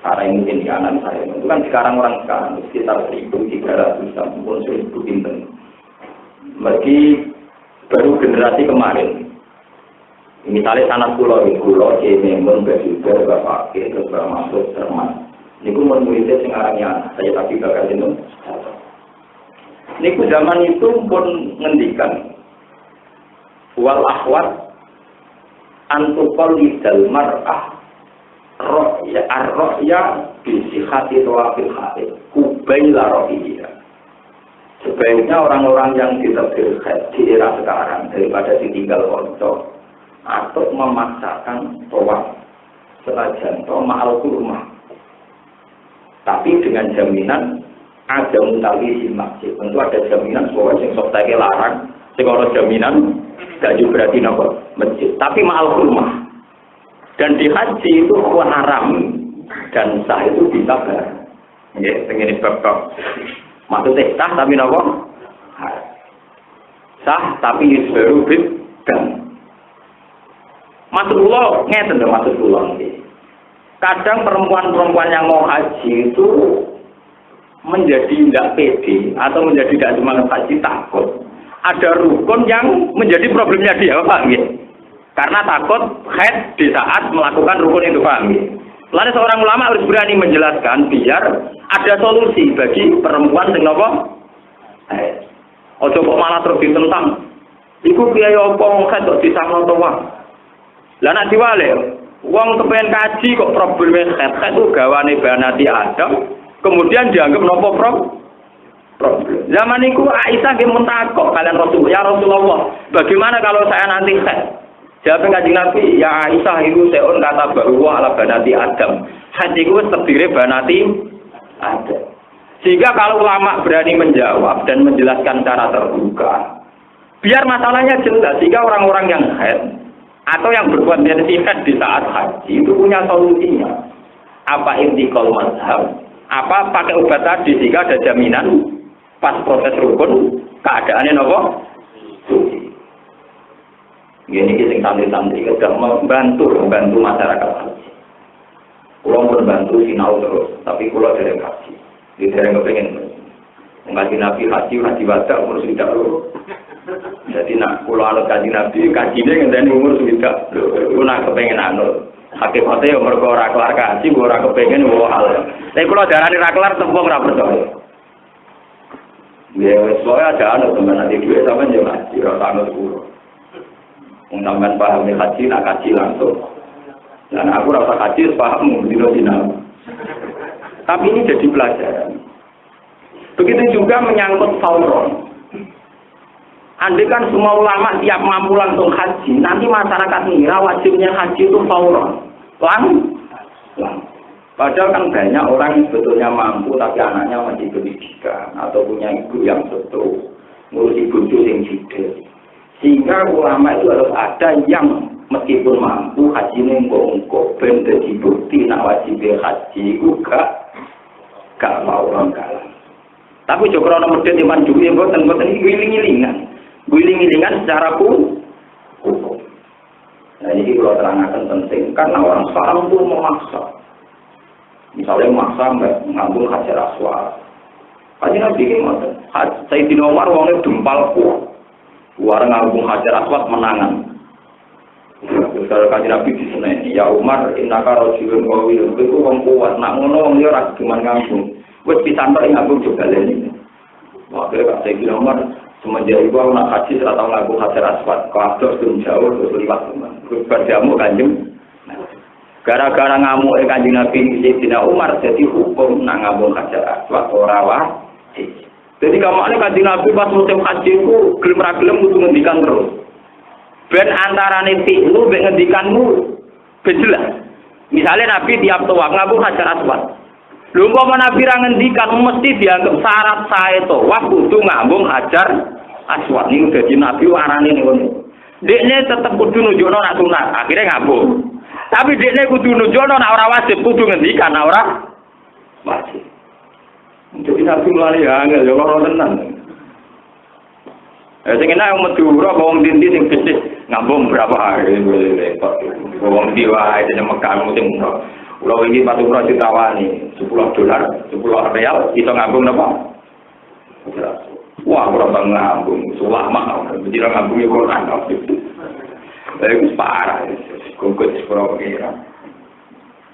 Cara yang mungkin I'anah saya itu kan sekarang orang sekarang sekitar 1.300 sampai 1.000 pinten. Bagi baru generasi kemarin. Misalnya sanak pulau, Memon, Basuda, Bapak Fakir, terus Bapak Masuk, Termas. Niku muridnya sing arannya saya tapi bakal itu. Niku zaman itu pun ngendikan wal akhwat antukol lidal mar'ah ro'ya bisihati tawafil hati kubaila ro'iyya. Sebaiknya orang-orang yang diterbit di era sekarang daripada ditinggal konco atau memaksakan tawaf senajan atau ma'al kurma. Tapi dengan jaminan ada mutawi di masjid. Tentu ada jaminan bahwa yang sok take larang, sekolah jaminan gak juga berarti nopo masjid. Tapi ma'al kurma. Dan di haji itu haram dan sah itu bisa ber. Nggih, tengene bab. Maksudnya sah tapi nopo? Sah tapi yusbaru bid dan. Maksud kula ngeten lho maksud kula nggih. Kadang perempuan-perempuan yang mau haji itu menjadi tidak pede atau menjadi tidak semangat haji takut. Ada rukun yang menjadi problemnya dia, Pak. Karena takut haid di saat melakukan rukun itu, Pak. Lalu seorang ulama harus berani menjelaskan biar ada solusi bagi perempuan sing napa? Haid. Ojo kok malah terus ditentang. Iku piye apa haid kok disahno to, Pak? Lah nek diwale wong kepengen kaji kok problemnya haid itu gawane banati Adam, kemudian dianggap nopo problem. Zaman itu Aisyah nggih mentakok kalian Rasulullah, bagaimana kalau saya nanti haid? Jawab Kanjeng Nabi, ya Aisyah itu seun kata bahwa ala banati Adam. Haid itu terdiri banati Adam. Sehingga kalau ulama berani menjawab dan menjelaskan secara terbuka, biar masalahnya jelas, sehingga orang-orang yang haid atau yang berpotensi haid di saat haji itu punya solusinya. Apa intikal mazhab? Apa pakai obat tadi sehingga ada jaminan pas proses rukun keadaannya nopo? Ini kita santri-santri sudah membantu masyarakat haji. Pulau membantu sinau terus, tapi pulau dari haji. Di dari kepengen mengaji Nabi haji wajah umur sudah dulu. Jadi nak pulau anut kaji Nabi kajinya ngenteni umur sudah. Lu nak kepengen anut. Hakikatnya umur kau raklar kaji, kau rak kepengen bawa hal. Tapi kalau darah raklar tembok rak percaya. Ya, soalnya ada anut teman nanti duit sama jangan haji, rasa anut pulau. Undang-undang paham haji, nak kaji langsung. Dan aku rasa kaji paham dino. Tapi ini jadi pelajaran. Begitu juga menyangkut fauron. Andai kan semua ulama tiap mampu langsung haji, nanti masyarakat ngira wajibnya haji itu fauron. Padahal kan banyak orang yang sebetulnya mampu tapi anaknya masih pendidikan atau punya ibu yang betul ngurusi bojo yang jidil. Sehingga ulama itu harus ada yang meskipun mampu haji nunggu-nunggu ben dadi bukti nak wajib haji gak mau orang kalah. Tapi jokro nomor medhit iman duwe mboten guling-gilingan secara hukum. Nah ini kalau terangkan penting karena orang sekarang itu memaksa. Misalnya memaksa mengambil hajar aswad. Kaji Nabi ini ngoten. Sayyidina Umar wongnya dempalku. Warang ngambung hajar aswad menangan. Kalau kaji Nabi di sini, ya Umar, innaka rajulun qawiyun, itu wong kuat. Nak ngono wong yo ora cuma ngambung. Wis pisantok ngambung juga lene. Waktu Kak Sayyidina Umar semenjak itu aku nak haji setelah tahun ngambung hajar aswad. Kalau belum jauh terus liwat teman. Berjamu kanjeng. Gara-gara ngamuk kanjeng Nabi Sayyidina Umar jadi hukum nak ngambung hajar aswad ora wajib. Jadi kamarnya kanjeng Nabi pas musim haji itu gelem-gelem kudu ngendikan terus. Ben antarane fi'lu ben ngendikanmu jelas. Misalnya Nabi tiap tawaf ngambung hajar aswad. Lha umpama Nabi ra ngendikan mesti dianggap syarat sae tawaf kudu ngambung hajar aswad. Niku dadi Nabi warane niku. Dekne tetep kudu nunjukno nak sunat, akhire ngambung. Tapi dekne kudu nunjukno nak ora wajib, kudu ngendikan nak ora wajib. Jadi nabi mulai angel yo ora tenan. Sing enak Madura wong dindi sing bisnis ngambung berapa hari repot. Wong di wae sing Mekah sing kula wingi Madura ditawani $10, $10 iso ngambung napa? Wah, ora bang ngambung, ulama mesti ngambung Quran. Iku parah. Kok sepuro kira.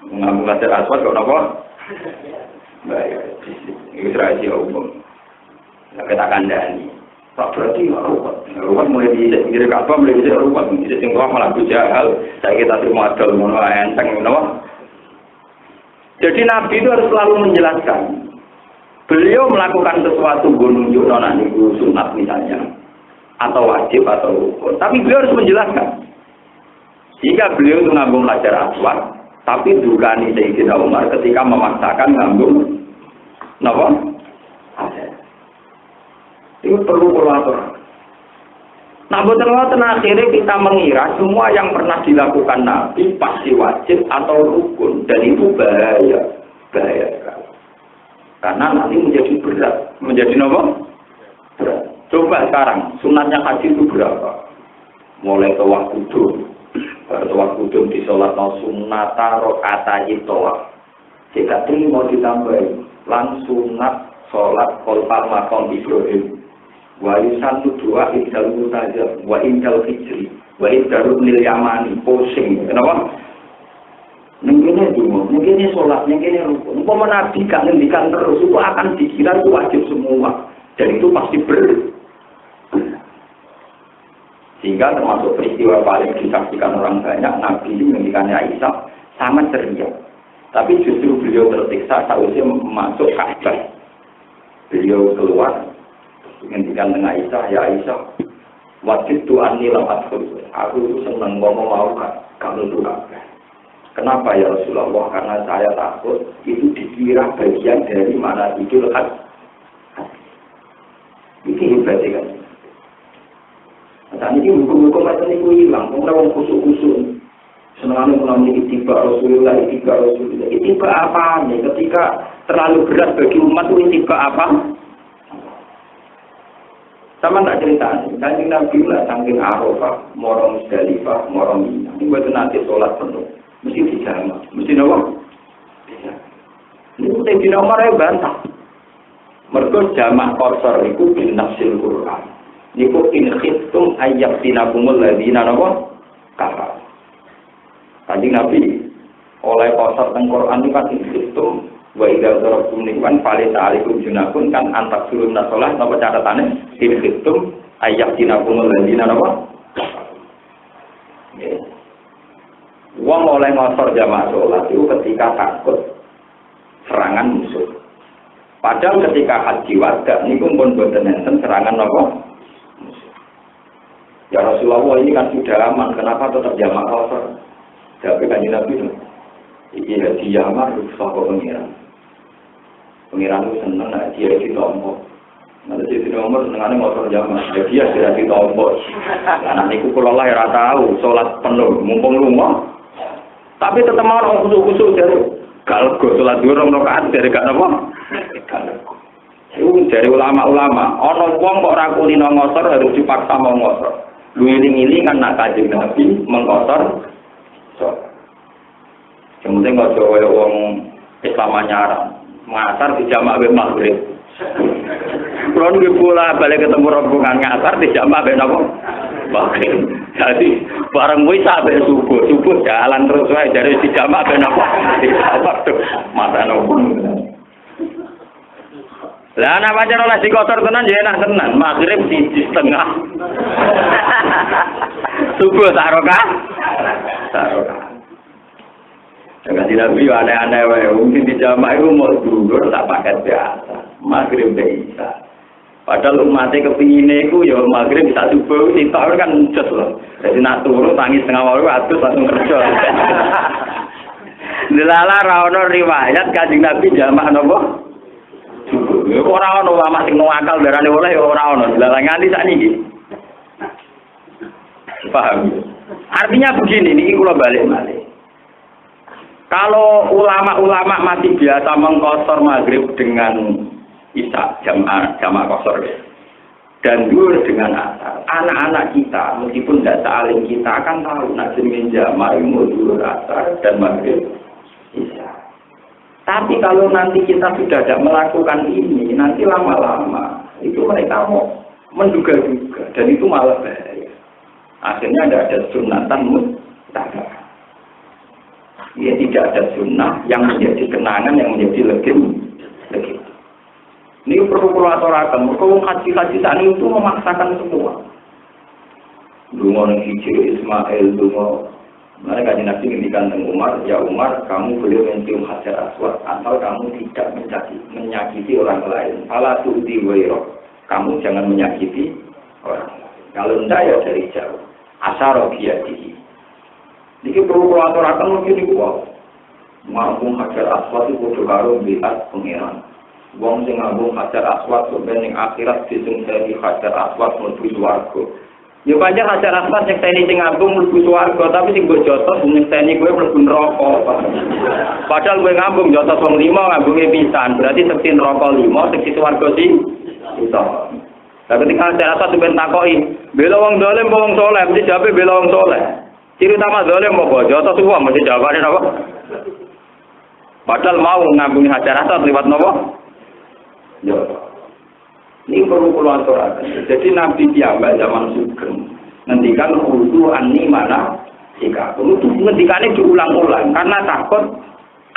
Ngambung Hajar Aswad kok napa? Baik. Iku rahasia umum. Nek tak kandhani. Pak berarti ruwet mulai di pinggir Ka'bah mulai bisa ruwet di sing roh malah Jahal saya kita terima adol ngono enteng ngono. Jadi Nabi itu harus selalu menjelaskan. Beliau melakukan sesuatu gunung nunjukno niku sunat misalnya atau wajib atau rukun. Tapi beliau harus menjelaskan. Jika beliau itu ngambung Hajar Aswad, tapi dukani Sayyidina Umar ketika memaksakan ngambung napa? Itu perlu kolaborasi. Nah, betul-betul akhirnya kita mengira semua yang pernah dilakukan Nabi pasti wajib atau rukun, dan itu bahaya sekali. Karena nanti menjadi berat, menjadi apa? Berat. Coba sekarang sunatnya haji itu berapa? Mulai tawaf kudum, tawaf kudum di sholat sunata rokatai tawaf. Jika ini mau ditambahin, langsung sunat sholat kolpar makom Ibrahim. Wa yusannu dua indal mutajab wa indal hijri wa indal nil yamani posing kenapa? Nengkene dulu, nengkene sholat, nengkene rukun. Umpama Nabi kan ngendikan terus itu akan dikira itu wajib semua dan itu pasti sehingga termasuk peristiwa paling disaksikan orang banyak Nabi ngendikannya Aisyah sangat ceria. Tapi justru beliau tersiksa sausnya masuk Ka'bah. Beliau keluar ngendikan dengan Aisyah, ya Aisyah, wajib Tuhan ini lambat aku itu senang ngomong mau kamu tuh Ka'bah. Kenapa ya Rasulullah? Karena saya takut itu dikira bagian dari mana itu lekat. Ini hebatnya kan. Nah, ini hukum-hukum macam itu hilang. Orang kusuk-kusuk. Senangnya mengalami ittiba Rasulullah, ittiba apa nih? Ketika terlalu berat bagi umat itu ittiba apa? Sama tak cerita nih, Kanjeng Nabi lah saking Arafah, morong Musdalifah, morong Mina. Ini buat nanti sholat penuh, mesti dijamak, mesti nawa. Ini Sayyidina Umar yang bantah. Mereka jamak korsor itu bin nafsil Quran. Niku in khiftum ayyafinakumul ladina nawa kafar. Kanjeng Nabi oleh korsor teng Quran itu kan in khiftum wa idza darabtum nikan falisa alaikum junakun kan antak suruh nasolah napa catatane in khiftum ayyafinakumul ladina nawa. Wong oleh ngosor jamaah sholat itu ketika takut serangan musuh. Padahal ketika haji wada ini pun boten enten serangan apa? Musuh. Ya Rasulullah ini kan sudah aman, kenapa tetap jamaah ngosor? Jadi Kanjeng Nabi itu, ini haji jamaah itu saka pengiran. Pengiran itu senang dia ditompok. Nanti jadi nomor senengannya ngosor jamaah, jadi dia sudah ditompok. Nah niku kula lah ora tahu sholat penuh, mumpung lunga. Tapi tetap mau orang kusuk-kusuk dari kalau gue sholat dua orang rakaat dari gak apa? Itu dari ulama-ulama. Ono wong kok rakulino ngosor harus dipaksa mau ngosor. Lu iling-iling kan nak Kanjeng Nabi mengosor. Kemudian nggak coba wong Islam nyaran, ngasar di jamak be maghrib. Kalau nggak pula balik ketemu rombongan ngasar di jamak be apa? Maghrib. Jadi bareng wis sampai subuh jalan terus wae dari di jamak ben apa? Waktu mata nopo. Lah ana pancen oleh dikotor tenan ya enak tenan, maghrib di setengah. Subuh taroka. Jangan Nabi aneh-aneh wae, mungkin di jamak itu mau dulur tak paket biasa. Maghrib bisa. Padahal umatnya kepinginnya itu ya maghrib bisa subuh, sitok kan just loh. Jadi nak turun tangis setengah walu atus langsung kerja. Dilala rawono riwayat Kanjeng Nabi jamak nopo? Subuh. Ya ora ono ulama sing ngakal darane oleh ya ora ono. Dilala nganti sakniki. Paham? Artinya begini, ini kalau balik. Kalau ulama-ulama masih biasa mengkosor maghrib dengan isya jamaah kosor dan duhur dengan asar, anak-anak kita meskipun tidak sealim kita akan tahu najmin jamaah duhur asar dan maghrib isya. Tapi kalau nanti kita sudah tidak melakukan ini, nanti lama-lama itu mereka mau menduga-duga dan itu malah bahaya. Akhirnya ada sunatan mutlak. Ya tidak ada sunnah yang menjadi kenangan, yang menjadi legenda. Ini perlu aturakan. Kalau haji-haji saat itu memaksakan semua. Dungo hijri Ismail, dungo. Mereka Nabi ngendikan tentang Umar, ya Umar, kamu boleh mencium hajar aswad asal kamu tidak menyakiti orang lain. Fala tu'ti wairo, kamu jangan menyakiti orang lain. Kalau tidak ya dari jauh. Asyara biyadihi. Ini perlu aturakan mungkin itu. Ngambung hajar aswad itu kudu karo biat pengiran. Wong sing ngambung hajar aswad sebenarnya akhirat disungseni hajar aswad mlebu swarga. Ya pancen hajar aswad nyekseni sing ngambung mlebu swarga, tapi sing mbok jotos nyekseni kowe mlebu neraka. Padahal kowe ngambung jotos wong 5 ngambunge pisan, berarti seksi neraka 5, seksi swarga sing iso. Lah ketika hajar aswad ben takoki, bela wong dolim apa wong saleh, mesti jawabe bela wong saleh. Ciri utama dolim apa? Jotos wong mesti jawabane napa? Padahal mau ngambungi hajar aswad liwat napa? Ya, ini perlu aturakan. Jadi Nabi piyambak zaman Sugeng ngendikan kudu ani mana jika itu ngendikannya diulang-ulang karena takut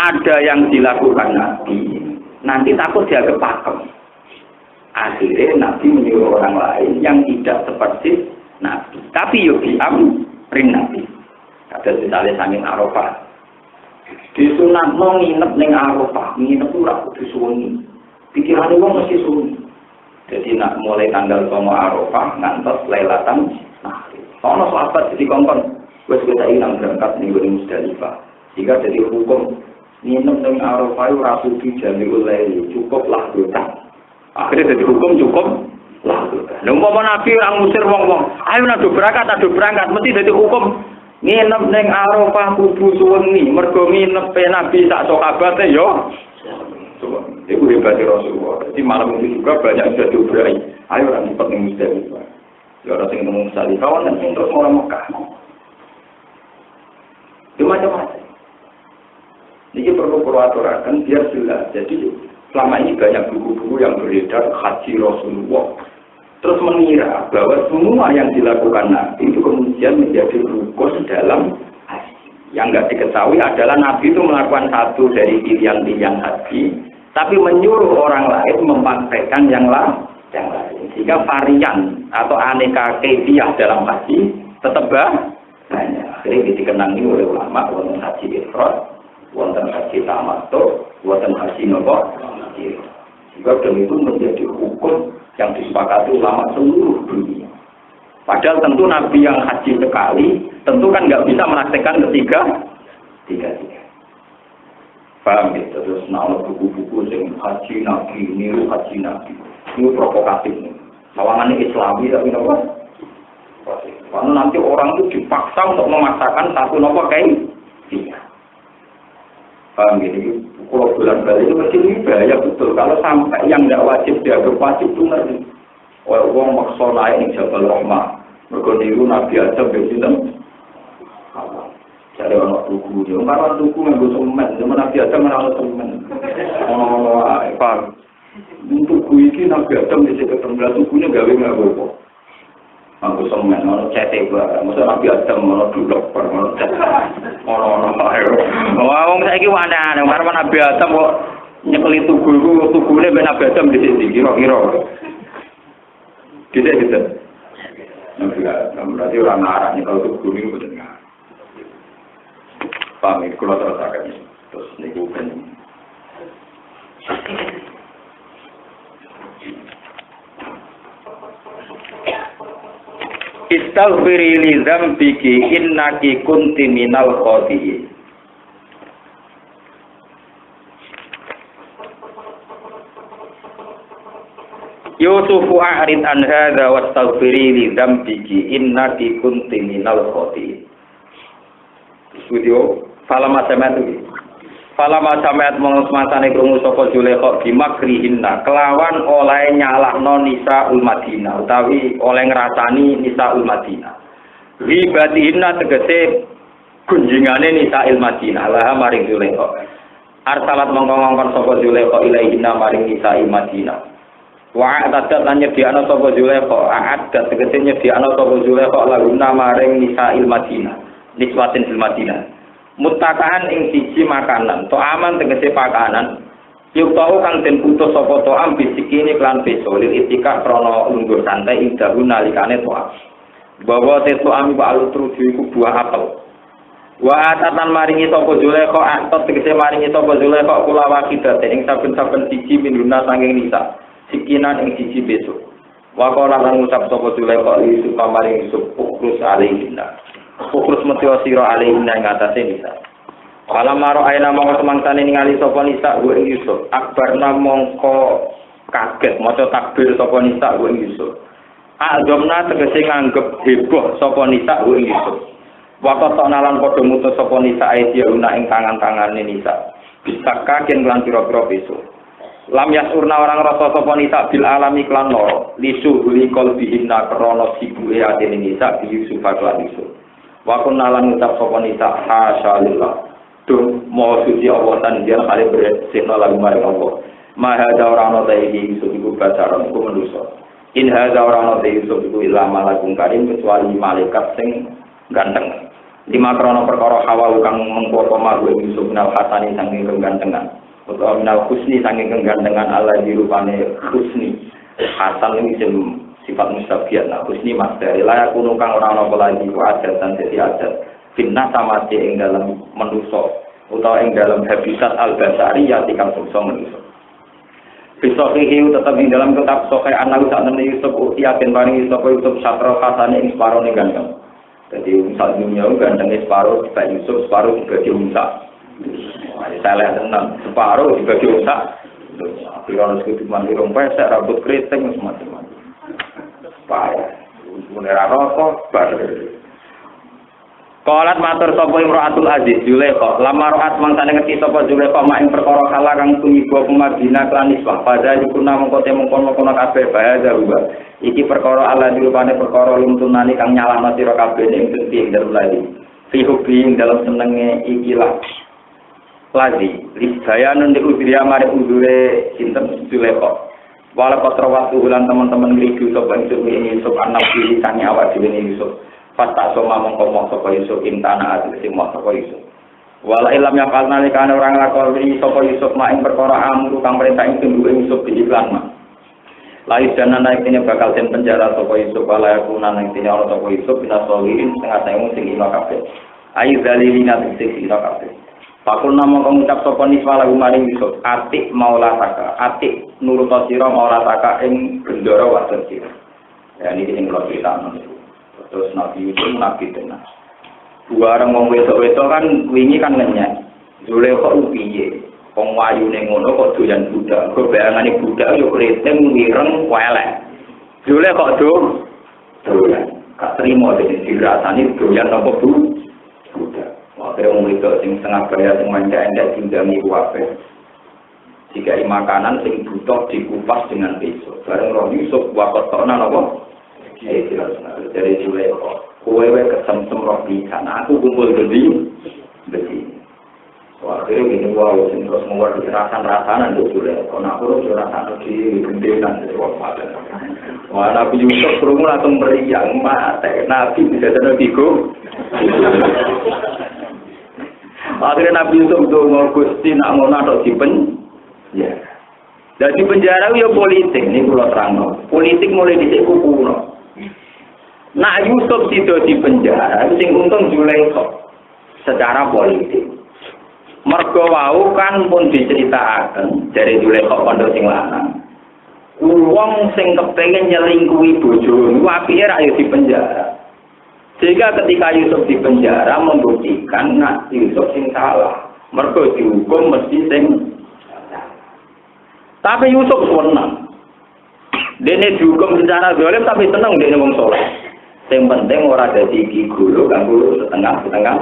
ada yang dilakukan Nabi nanti takut dia kepakem. Akhirnya Nabi menyuruh orang lain yang tidak seperti Nabi tapi yo diamrin Nabi. Ada misalnya sangin Arafah disunatno nginep ning Arafah, nginep ora kudu suwengi. Pikiran wong mesti sunyi. Jadi nak mulai tanggal 9 Arafah ngantos Lailatan Mahri. Ono sahabat jadi kongkon, wis kita ilang berangkat ning Musdalifah. Jika jadi hukum nginep ning Arafah ora kudu jamiul lail, cukuplah dosa. Akhirnya jadi hukum cukup lah. Lha umpama Nabi orang ngusir wong-wong, ayo ado berangkat, mesti jadi hukum nginep ning Arafah kudu suwengi, mergo nginep Nabi sak sahabate yo. Itu hebatnya Rasulullah. Jadi malam itu juga banyak sudah diubrai. Ayo orang cepat nih Musdalifah. Ya orang yang ngomong Musdalifah, kawan dan terus orang Mekah. Itu macam-macam. Ini perlu aturakan biar jelas. Jadi selama ini banyak buku-buku yang beredar haji Rasulullah. Terus mengira bahwa semua yang dilakukan Nabi itu kemudian menjadi rukun dalam haji. Yang nggak diketahui adalah Nabi itu melakukan satu dari pilihan-pilihan haji. Tapi menyuruh orang lain mempraktekkan yang lain. Sehingga varian atau aneka kefiah dalam haji tetap banyak. Akhirnya dikenangi oleh ulama, wonten haji ifrad, wonten haji tamattu, wonten haji nopo. Sehingga itu menjadi hukum yang disepakati ulama seluruh dunia. Padahal tentu Nabi yang haji sekali, tentu kan nggak bisa mempraktekkan tiga. Paham ya? Terus nama buku-buku yang haji Nabi, niru haji Nabi. Ini provokatif nih. Sawangannya Islami tapi apa? Karena nanti orang itu dipaksa untuk memaksakan satu nopo kayak dia. Paham ya? Kalau bulan balik itu mesti ini bahaya betul. Kalau sampai yang tidak wajib dianggap wajib itu nanti. Orang maksa naik di Jabal Rahmah. Mereka niru Nabi aja begitu. Cari orang tuku, dia orang tuku yang gue semen, zaman Nabi Adam orang semen. Paham? Tuku ini Nabi Adam di situ tembelah tukunya gawe nggak apa-apa. Aku semen, orang cetek barang. Masa Nabi Adam orang dulok, orang cat, orang ayo. Orang saya kira mana? Karena Nabi Adam kok nyekeli tukunya ben Nabi Adam di sini, kira-kira. Gitu. Nabi Adam berarti orang arahnya kalau tuku ini benar. Paham ini, kalau terus terus ini bukan Istaghfiri li dzambiki innaki kunti minal khati'in. Yusufu a'rid an hadza wastaghfiri li dzambiki innaki kunti minal khati. Studio Falama samet mengusmatane krungu sapa Zulaikha bimakrihinna kelawan oleh nyalahno Nisaul Madinah utawi oleh ngrasani Nisaul Madinah. Ribatihinna tegese gunjingane Nisaul Madinah lah maring Zulaikha. Arsalat mongkon sapa Zulaikha ilaihinna maring Nisaul Madinah. Wa atadat lan nyediakno sapa Zulaikha, a'adat tegese nyediakno sapa Zulaikha lahunna maring Nisaul Madinah. Niswatin fil Madinah. Mutakaan ing siji makanan, to aman tegese pakanan. Yuk tau kang den putus sapa to am bisikine klan beso lil itikah krana lungguh santai ing dalu nalikane to. Bahwa teto am wa alutru iku buah apel. Wa atatan maringi sapa Zulaikha atot tegese maringi sapa Zulaikha kula wakidate ing saben-saben siji minuna sanging nisa. Sikinan ing siji beso. Wa qala lan ngucap sapa Zulaikha Yusuf maring Yusuf ukrus alaihinna. Ukrus metya sira alaihinna ing atase nisa. Kala maro aina mongko semangsane ningali sapa nisa ku ing Yusuf. Akbarna mongko kaget maca takbir sapa nisa ku ing Yusuf. Azamna tegese nganggep heboh sapa nisa ku ing Yusuf. Waktu nalan padha mutus sapa nisa aidiyuna ing tangan-tangane nisa. Bisa kagen lan pira-pira besok. Lam yasurna orang rasa sapa nisa bil alami klan loro. Lisu huli qalbihinna krana sibuke atine nisa bi Yusuf lan Yusuf. Waktu nalan ngucap sapa nisa hasyalillah. Duh moho suci Allah tan dia kali bersihna lagu maring Allah. Maha ada orang ana iki Yusuf iku bacaran iku manusa. In hadza orang ana Yusuf iku ila malakun karim kecuali malaikat sing ganteng. Lima krono perkara hawa kang mengkoto mahu Yusuf minal hasani saking kegantengan. Utawa minal husni saking kegantengan Allah dirupane husni. Hasan ini sifat mustabiat, nah husni masteri layak kuno kang ora ana lagi ku adat dan dadi adat finna samati ing dalam manusa utawa ing dalam habitat al-basari ya tikang sukso manusa. Bisohihi tetap ing dalam kitab Sokai anak sak temne Yusuf utiaken paring Yusuf satro hasane ing separo ning ganteng. Jadi misal dunia gantengnya separo dibagi Yusuf, separo dibagi Musa. Salah tenang, separo dibagi Musa. Pirang sekutiman pirang pesek, rambut keriting semacam. Payah, menera rokok, bar. Qalat matur sapa Imraatul Aziz Zulaikha, lama roat mangsane ngerti sapa Zulaikha mak ing perkara kala kang tumiba Madinah lan isbah pada dikuna mengko temungkon-mengkon kabeh bahaya ruba. Iki perkara ala dirupane perkara lumtunani kang nyalahno sira kabeh ing sing dalem lagi. Fi hubbi dalam senenge ikilah. Lagi, libayanun di udriya mari udure sinten Zulaikha. Wala patra waktu ulang teman-teman ngriku sapa Yusuf ini Yusuf anak pilih kang awak dhewe Yusuf. Pas tak soma mongko sapa Yusuf ing tanah ati sing sapa Yusuf. Wala ilam yang kalna likane orang lakoni sapa Yusuf mak ing perkara amru kang perintah ing tunggu Yusuf dijiklan mak. Lai dana naiknya bakal den penjara sapa Yusuf wala yakuna nang tine ana sapa Yusuf binasoliin setengah tahun sing ila kabeh. Ayu dalilina sing ila kabeh. Pakul nama mengucap sopan niswa lagu maring Yusuf atik maulataka atik nurut sira maulataka ing gendara wadon sira. Ya ini sing kula critakno. Terus Nabi Yusuf nabi tenan. Dua orang wong wedok-wedok kan wingi kan ngenyek. Zulaikha piye? Wong wayune ngono kok doyan budak. Kok bayangane budak yo keriting wireng welek. Zulaikha doyan. Gak trimo dene dirasani doyan apa budak. Akhirnya orang itu sing setengah bayar sing manja-manja tindangi wape. Jika makanan sing butuh dikupas dengan besok. Bareng roh Yusuf wakot tokna apa? Dari Zulaikha. Kowe kesem-sem roh di sana. Aku kumpul gede. Akhirnya gini wow, sing terus ngewar rasan-rasanan untuk Zulaikha. Nah aku terus rasan di gendenan dari wakil. Wah Nabi Yusuf perlu langsung meriang mati. Nabi bisa tenar tigo. Akhirnya Nabi Yusuf donga Gusti nak ngono tok dipen. Ya. Dadi penjara yo politik nih kula terangno. Politik mulai dhisik kuno. Nak Yusuf sido di penjara sing untung Zulaikha secara politik. Mergo wau kan pun diceritakaken dari Zulaikha pondok sing lanang. Wong sing kepengin nyelingkuhi bojo niku apike ra yo di penjara. Sehingga ketika Yusuf di penjara membuktikan nak Yusuf sing salah. Mergo dihukum mesti sing salah. Tapi Yusuf senang. Dene dihukum secara zalim tapi seneng dene wong saleh. Sing penting ora dadi iki guru kanggo setengah-setengah.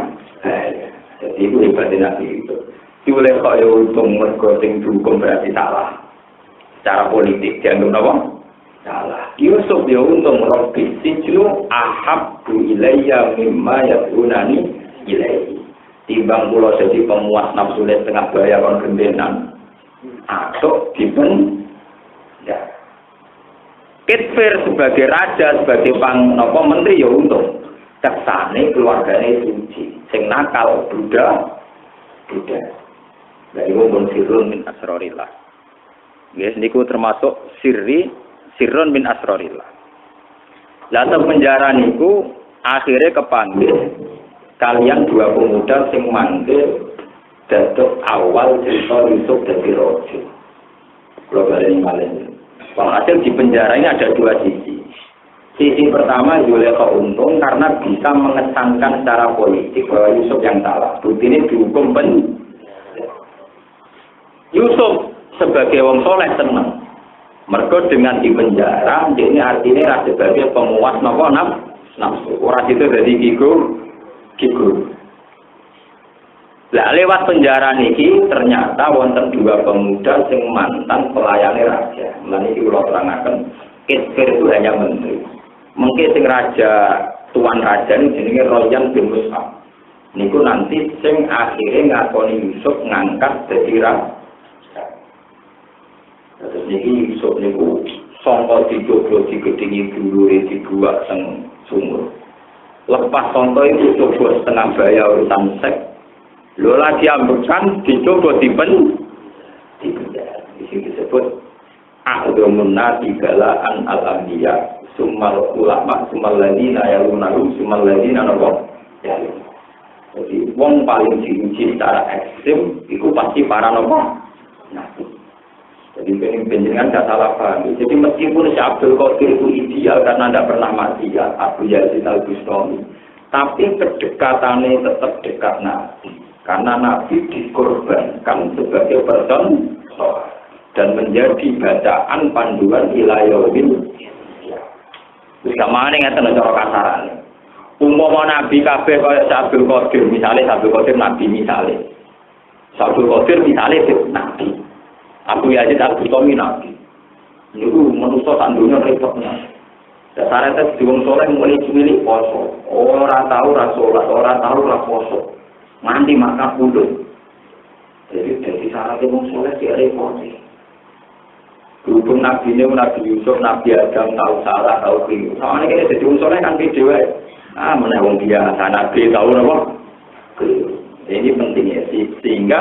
Jadi itu ibadah Nabi itu. Dioleh kok ya untung mergo sing dihukum berarti salah. Secara politik dianggap apa? Salah. Yusuf ya untung Rabbi sijnu ahabbu ilayya mimma yadunani ilayhi. Timbang kula jadi pemuas nafsu setengah bayar kon gendenan. Atau dipen ya. Kitfir sebagai raja, sebagai menteri ya untung. Kersane keluargane suci. Sing nakal budak. Dari wong sirrun min asrorillah. Yes, niku termasuk sirrun min asrorillah. Lalu penjara niku akhirnya kepanggil kalian dua pemuda sing manggil datuk awal cerita Yusuf dari Rojo. Kalau kalian ingin hasil di penjara ini ada dua sisi. Sisi pertama Yuleka untung karena bisa mengesankan secara politik bahwa Yusuf yang salah. Bukti ini dihukum Yusuf sebagai wong soleh senang. Mergo dengan di penjara, ini artinya sebagai pemuas nafsu. Orang itu jadi gigur. Lah lewat penjara niki ternyata wonten dua pemuda sing mantan pelayane raja. Lan iki kula terangaken, Kitfir itu hanya menteri. Mungkin sing raja tuan raja ini jenenge Royan bin Mus'ab. Niku nanti sing akhirnya ngakoni Yusuf ngangkat dadi raja. Terus niki Yusuf niku sangka dicoba digedhingi dulure dibuat teng sumur. Lepas contoh itu coba setengah bayar urusan seks. Lho lagi ambekan dicoba dipen. Di sini disebut a'dhamun nasi bala'an al-anbiya summal ulama summal ladina yalunahu summal ladina napa. Jadi wong paling diuji secara ekstrim itu pasti para napa. Nabi. Jadi penjenengan tidak salah paham. Jadi meskipun si Abdul Qadir itu ideal karena tidak pernah mati ya Abu Yazid Al-Bustami, tapi kedekatannya tetap dekat Nabi. Karena Nabi dikorbankan sebagai person dan menjadi bacaan panduan ilayawin. Sama ini ngeten cara kasarane. Umpama Nabi kabeh kaya Abdul Qadir, misalnya Abdul Qadir Nabi misalnya. Abdul Qadir misalnya Nabi. Abu Yazid Al-Bustami Nabi. Niku manusa sandunya repotnya. Dasare tes diwong saleh mulai cilik poso. Ora tau ra salat, ora tau ra poso. Mandi maka pundut. Jadi syarat wong saleh sik repot. Berhubung Nabi ini, Nabi Yusuf, Nabi Adam tahu salah, tahu keliru. Soalnya kita jadi wong saleh kan video. Mana wong biasa Nabi tahu apa? Ini pentingnya sehingga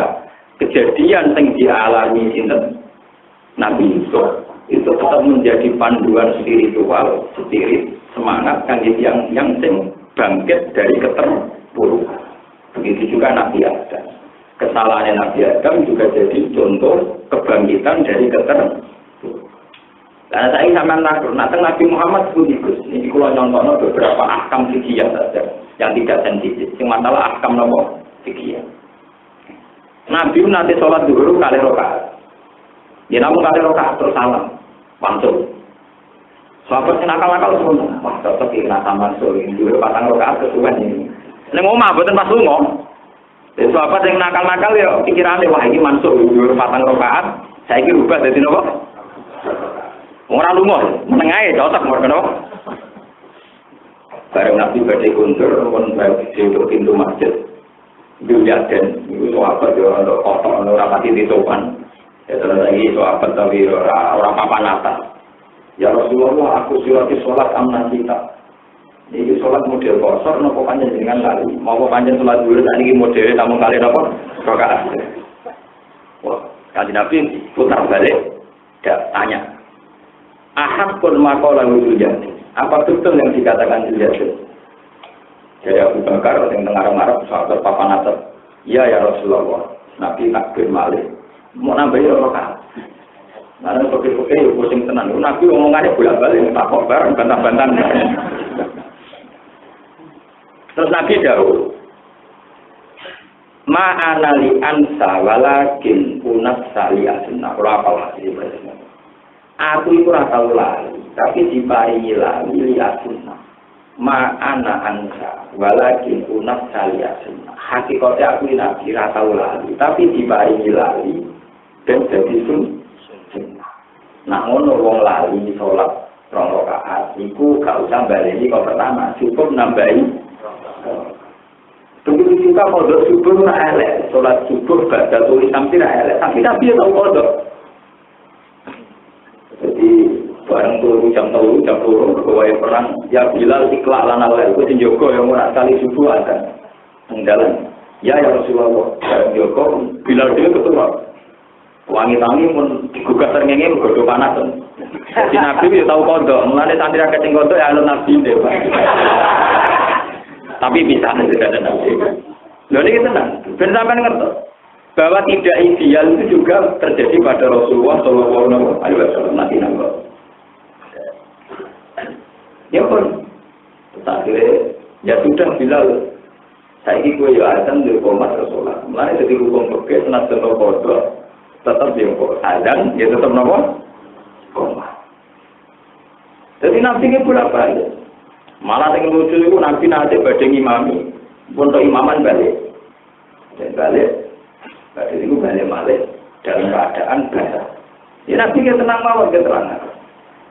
kejadian yang dialami sinten Nabi Yusuf itu tetap menjadi panduan spiritual, spirit, semangat kan yang bangkit dari keterpurukan. Begitu juga Nabi Adam. Kesalahan Nabi Adam juga jadi contoh kebangkitan dari keterpurukan. Karena saya sama Nabi Muhammad pun ikut. Ini kalau nyontohnya beberapa ahkam fikih saja yang tidak sensitif. Yang masalah ahkam nomor fikih. Nabi nanti sholat zuhur kali rakaat. Ya namun kali rakaat terus salam, pantul. Sahabat yang nakal-nakal semua. Wah, tetap kena sama sore zuhur patang rakaat kesuwen ini. Neng omah boten pas lunga. Sahabat yang nakal-nakal ya pikirane wah iki mansuh zuhur patang rakaat, saiki rubah dadi napa? Ora lunga, meneng ae cocok mergo napa? Bareng Nabi badhe kundur pun badhe pintu masjid. Dilihatkan, itu sahabat ya untuk kotor, orang mati di topan. Ya terus lagi sahabat tapi orang papan atas. Ya Rasulullah, aku silati sholat amnan kita. Ini sholat model kosor, nopo panjang dengan lalu. Mau panjang sholat dulu, ini modelnya tamu kali nopo. Rokaat. Wah, kanjeng Nabi putar balik, tidak tanya. Ahad pun makola wujudnya. Apa betul yang dikatakan Julius? Jadi Abu Bakar yang dengar-dengar sahabat papan atas. Iya ya Rasulullah. Nabi takbir malih. Mau nambahin rakaat. Nah, oke, pusing tenan. Nabi omongannya bolak-balik, takok bareng bantah-bantahan. Terus Nabi dawuh, "Ma'ana li ansa walakin unas saliatun." Ora apa lagi Aku iku ora tau lali, tapi diparingi lali li asuna. Ma ana ansa, walakin unas saliyasuna. Hakikatnya aku nabi ora tau lali, tapi diparingi lali dan jadi sunnah. Nah ngono wong lali salat 2 rakaat iku gak usah baleni kok pertama, cukup nambahi. Begitu juga kodok subuh ora elek, salat subuh badal tulis sampai ora elek, tapi nabi tau kodok. Jadi bareng turu jam 3 kawai perang ya Bilal ikhlas lan awal ku sing jaga yang ora kali subuh ada nang ya Rasulullah bareng jaga Bilal dhewe ketua wangi-wangi pun digugat terngenge mergo panas jadi nabi ya tau kodok mulane santri akeh sing kodok ya alun nabi deh tapi bisa tidak ada nabi lho iki tenang ben sampean ngerti bahwa tidak ideal itu juga terjadi pada Rasulullah Shallallahu Alaihi Wasallam nanti nanggung. Ya pun, akhirnya ya sudah Bilal. Saya ini gue ya azan di komat Rasulullah. Mulai jadi hukum pergi senat senat bodoh, tetap di azan, ya tetap nopo komat. Jadi nanti ini pula balik. Malah yang lucu itu nanti badeng imami, untuk imaman balik, dan balik. Jadi itu balik dalam keadaan basah. Ya Nabi kita tenang mawar keterangan.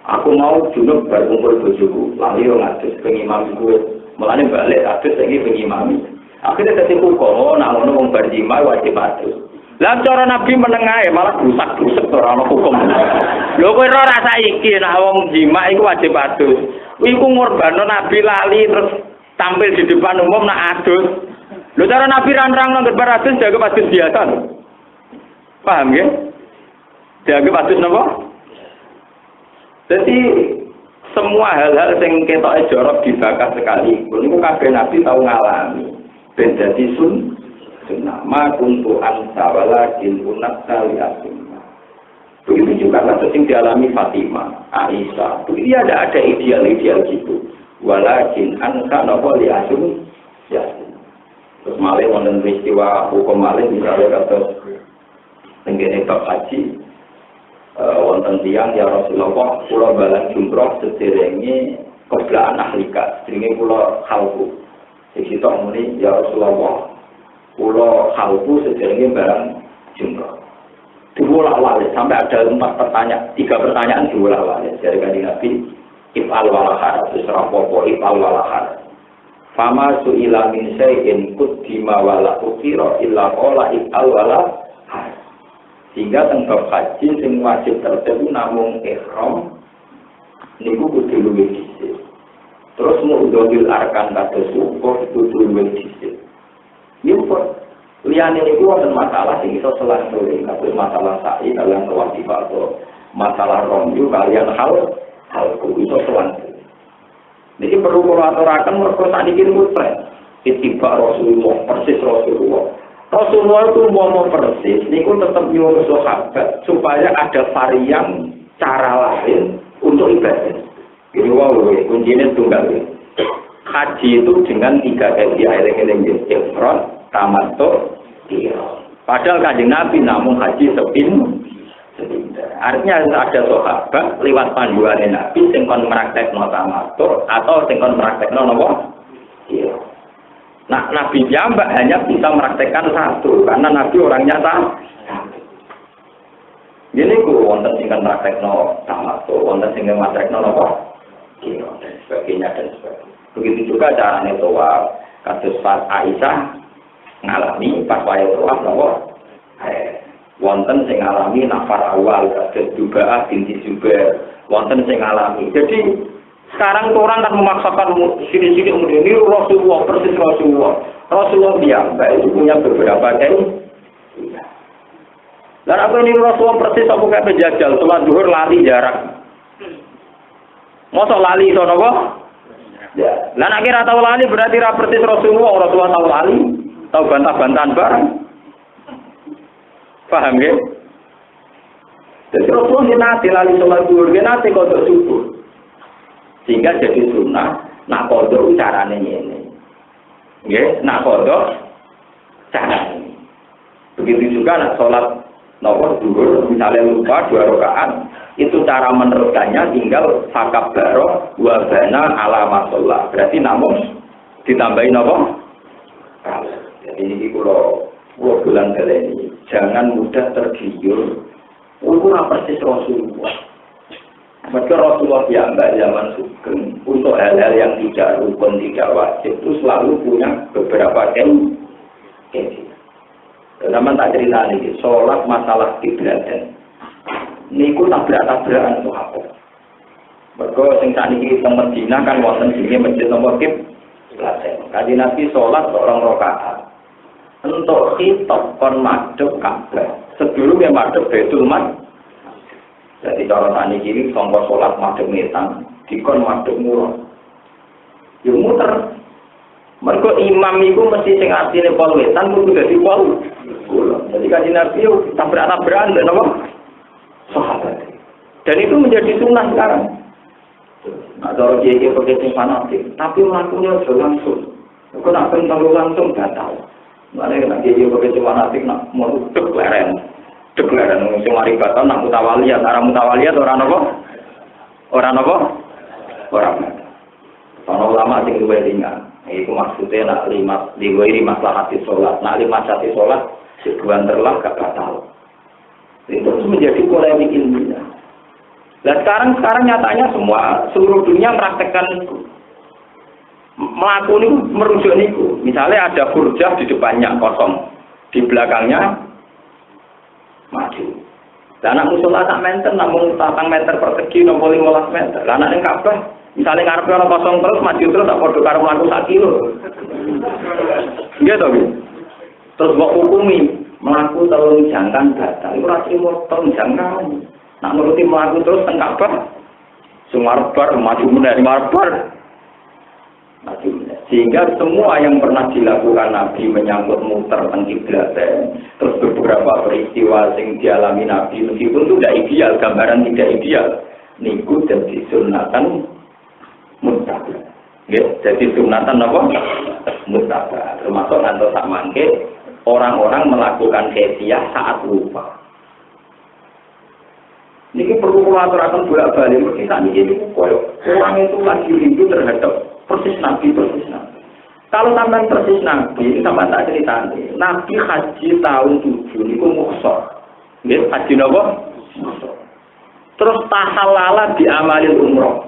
Aku mau junub berkumpul bojoku, lalu yang ngadus pengimam gue, melani balik adus lagi pengimami. Akhirnya jadi hukum, namun orang berjima wajib adus. Lah cara Nabi menengah malah rusak orang hukum. Lho kowe ora rasa iki nek wong jima iku wajib adus. Iku ngorbano Nabi lali terus tampil di depan umum nak adus. Lho cara Nabi ranrang nang bar adus jaga adus biasa. Paham ya? Jaga adus napa? Jadi semua hal-hal yang ketoke jorok dibakar sekali pun itu kabeh Nabi tahu ngalami. Ben dadi sunnah ma kuntu ansa walakin unasa li asma. Begitu juga kasus yang dialami Fatimah, Aisyah. Begitu ada ideal-ideal gitu. Walakin ansa napa li asma. Ya. Terus malih wonten peristiwa hukum malih misalnya kados tenggene bab haji wonten tiyang ya Rasulullah kula balang jumroh sederenge keblaan ahlika jenenge kula khalqu sing sitok muni ya Rasulullah kula khalqu sederenge barang jumroh diulang-ulang sampai ada 3 pertanyaan diulang-ulang dari kanjeng Nabi if'al walahar terus rapopo if'al walahar fama su'ila min syai'in kuddima wala ukhira illa qala if'al walahar sehingga tentang haji sing wajib tertentu namung ihram niku kudu luwih dhisik. Terus mudhil arkan kados syukur kudu luwih dhisik. Nyukur liyane niku wonten masalah sing iso selang-seling kados masalah sa'i kaliyan kewajiban atau masalah romyu kaliyan halku iso selang-seling. Niki perlu kula aturaken mergo sakniki mutlak ittiba Rasulullah persis Rasulullah. Rasulullah itu mau persis, niku tetap nyuruh sahabat supaya ada varian cara lain untuk ibadah. Ini kuncinya tunggal. Haji itu dengan 3 kali air-air ifrad, tamattu, qiraan. Padahal kanjeng Nabi namun haji sepindah. Artinya ada sahabat lewat panduan Nabi sing kon praktekno tamattu atau sing kon praktekno napa? Qiraan. Nah, Nabi Jambak hanya bisa meraktekkan 1 karena Nabi orangnya satu. Jadi wonten sing kan praktekno tamattu, wonten sing praktekno napa? Qiraan dan sebagainya. Begitu juga caranya tawaf. Kasus Aisyah ngalami pas wayahe tawaf napa? Wonten sing ngalami nafar awal kados juga binti Zubair, wonten sing ngalami. Jadi sekarang tuh orang kan memaksakan sini-sini kemudian ini Rasulullah persis Rasulullah dia itu punya beberapa kain. Dan apa ini Rasulullah persis apa kayak penjajal sholat zuhur lali jarak. Mosok lali itu apa? Ya. Dan akhirnya tahu lali berarti persis Rasulullah tahu lali, tahu bantah-bantahan bareng. Paham ya? Jadi Rasulullah dia nanti lali sholat zuhur, dia nanti kodok subuh. Sehingga jadi sunnah, nak kodok caranya ini. Ya, nak kodok caranya. Begitu juga nak sholat nomor zuhur, misalnya lupa 2 rakaat, Itu cara meneruskannya tinggal fakabaro wa bana ala masallah. Berarti namun ditambahin apa? Jadi ini kalau bulan ini jangan mudah tergiur. Ukuran persis Rasulullah. Maka Rasulullah diambil zaman sugeng untuk hal-hal yang tidak rukun, tidak wajib itu selalu punya beberapa keinginan. Zaman tak cerita ini, sholat masalah kiblat. Niku tabrak-tabrakan sahabat. Mergo sing sakniki teng Madinah kan wonten jenenge masjid nomor kiblat. Kanjeng Nabi salat 2 rakaat. Entuk khitab kon madhep Ka'bah. Sedurunge madhep Baitul Maqdis. Jadi cara sakniki iki sangka salat madhep ngetan, dikon madhep murah. Yo muter. Mergo imam iku mesti sing atine pol wetan kudu dadi pol. Jadi kanjeng Nabi tabrak-tabrakan lho napa? Sahabat. Dan itu menjadi sunnah sekarang. Nah, kalau dia pakai fanatik, tapi melakukannya sudah langsung. Kalau nak tentang langsung nggak tahu. Mana nak dia pakai fanatik nak mau deklaren, semari kata nak mutawaliyat, orang mutawaliyat orang apa? Orang apa? Orang. Orang ulama sing luwih ringan. Itu maksudnya nak diwiri masalah hati sholat, nak lima hati sholat, sebulan terlah gak tahu. Itu menjadi polemik ilmiah. Nah sekarang nyatanya seluruh dunia mempraktekkan itu. Melakukan itu merujuk itu. Misalnya ada furjah di depannya kosong, di belakangnya maju. Dan anak musola tak meter, namun 4 meter persegi, 15 meter. Dan anak yang Ka'bah, misalnya ngarepe ana kosong terus maju terus tak padha karo mlaku 1 kilo. Gitu. Terus mbok hukumi melaku telung jangkan batal, itu rasanya telung jangkan. Nak nuruti melaku terus tengah apa? Sumarbar, maju mendari marbar. Maju mendari. Sehingga semua yang pernah dilakukan Nabi menyangkut muter kiblat, terus beberapa peristiwa yang dialami Nabi meskipun itu tidak ideal, gambaran tidak ideal, niku jadi sunatan mutabak. Jadi sunatan apa? Mutabak. Termasuk ngantos sak mangke orang-orang melakukan kefiyah saat lupa. Ini perlu aturakan bolak-balik. Kita ini orang itu lagi rindu terhadap persis Nabi. Kalau sampai persis Nabi, sama tak cerita Nabi haji tahun 7 itu muksor. Haji apa? Terus tahalala diamalin umroh.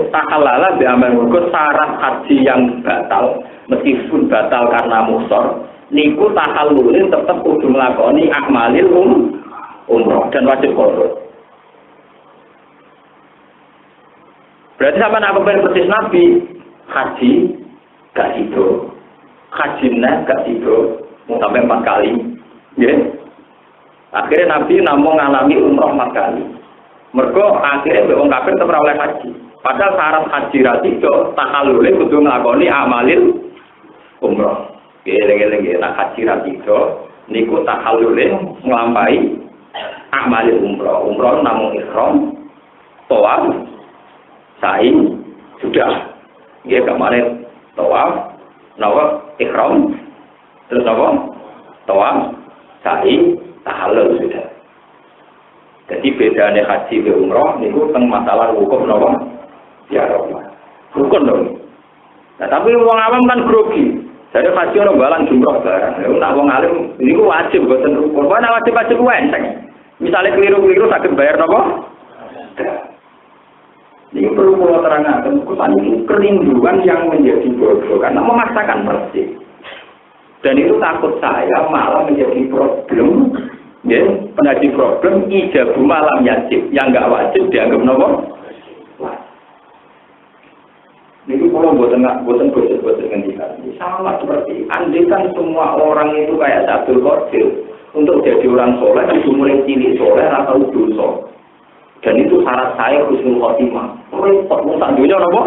Tahalala diamalin umroh. Syarat haji yang batal, meskipun batal karena muksor, niku tahallulin tetap kudu nglakoni akmalil umroh dan wajib qada. Berarti sampean aku pengen persis Nabi haji gak sido. Hajine gak sido mau sampai 4 kali. Nggih. Akhirnya Nabi namung ngalami umroh 4 kali. Mergo akhirnya wong kafir tetep ora oleh haji. Padahal syarat haji ra sido, tahallulin kudu nglakoni amalil umroh. Geleng-geleng nak haji ra sido niku tahallulin nglampahi amalil umroh. Umroh namung ihram, tawaf, sa'i sudah. Nggih kemarin tawaf, ihram, terus tawaf, sa'i, tahallul sudah. Jadi bedanya haji ke umroh niku teng masalah hukum napa? Ya Allah. Hukum dong. Nah, tapi wong awam kan grogi. Jadi haji orang balang jumroh barang. Nak wong alim niku wajib boten rukun. Ana wajib-wajib enteng. Misalnya keliru-keliru sakit bayar napa? Ini perlu kula terangaken, ini kerinduan yang menjadi bodoh karena memaksakan persis. Dan itu takut saya malah menjadi problem. Ya, menjadi problem ijabu malam yajib yang enggak wajib dianggap napa? Ini kalau buatan ngendikan sama seperti andaikan semua orang itu kayak Abdul Qadir untuk jadi orang soleh itu mulai cilik soleh atau dosa. Dan itu syarat saya husnul khotimah. Repot musak dunia apa?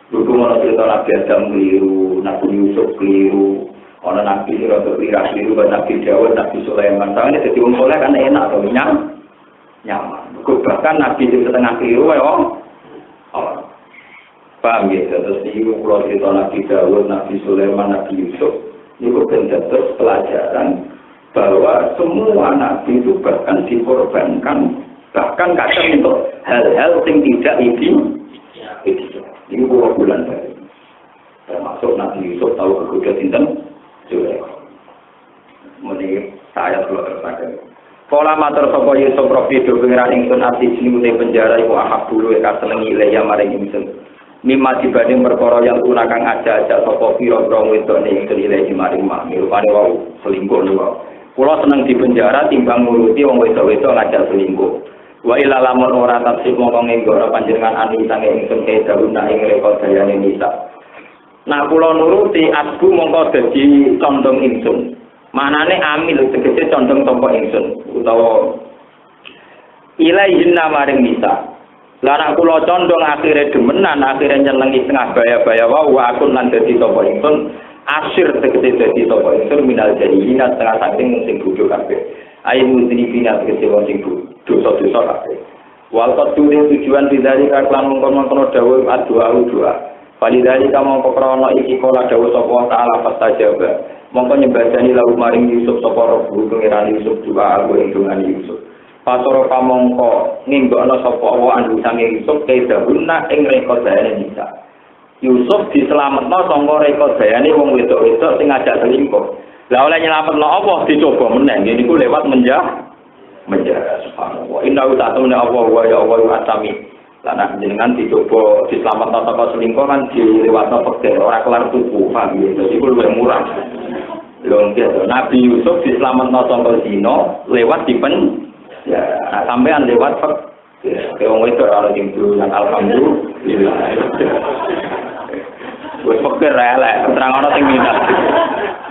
Dulu mana cerita Nabi Adam keliru, Nabi Yusuf keliru, orang Nabi Rodo Ira keliru, Nabi Dawud, Nabi Sulaiman. Soalnya jadi orang soleh kan enak atau nyaman. Bahkan Nabi itu setengah keliru, paham ya? Terus ini kalau cerita Nabi Dawud, Nabi Sulaiman, Nabi Yusuf, ini terus pelajaran bahwa semua Nabi itu bahkan dikorbankan Bahkan kadang untuk hal-hal yang tidak ideal. Ini puluh bulan dari. Termasuk Nabi Yusuf tahu kegoda sinten Zulaikha. Muni saya kula tersadar. Kala matur sapa Yusuf Rabbi do pengiran ingsun ati jenenge penjara iku ahab dulu ka senengi leya maring ingsun. Mimma dibanding perkara yang tunakang aja-aja sapa pira-pira wedok ning ilaahi maring mami rupane wau selingkuh niku. Kula seneng di penjara timbang nuruti wong wedok-wedok ngajak selingkuh. Wa ila lamun ora tasih mongko nggora panjenengan anu sange ingsun kae daruna ing rekod dayane nisa. Nah kula nuruti asbu mongko dadi condong ingsun. Manane amil tegese condong sapa ingsun utawa ilaihin maring nisa. Lah nek kula condong akhire demenan akhire nyenengi tengah baya-baya wae aku lan dadi sapa ingsun asir tegese dadi sapa ingsun minal jahilina tengah saking sing bodho kabeh. Ayo mudribina tegese wong sing dosa-dosa kabeh. Wal qadune tujuan bidari kaklan mongkon-mongkon dawuh doa. Walidari kamu kekrana iki kala dawuh sapa taala fastajaba. Mongko nyembadani lalu maring Yusuf sapa Rabbu pengiran Yusuf doa aku ing dongane Yusuf. Pasoro pamongko ninggokno sapa wa andu sange Yusuf kaidahuna ing rekodane nisa. Yusuf diselametno saka rekodane wong wedok-wedok sing ngajak selingkuh. Lah oleh nyelametno apa dicoba meneh niku lewat menjara subhanallah. Inna ta'tuna Allah wa ya Allah wa atami. Lah nek jenengan dicoba diselametno saka selingkuh kan dilewatno pekeh ora kelar tuku paham ya. Dadi kuwi luwih murah. Lho Nabi Yusuf diselametno saka zina lewat dipen ya sampean lewat wong itu ora dimtu yang alhamdulillah. Wis pikir elek terang ana sing minat.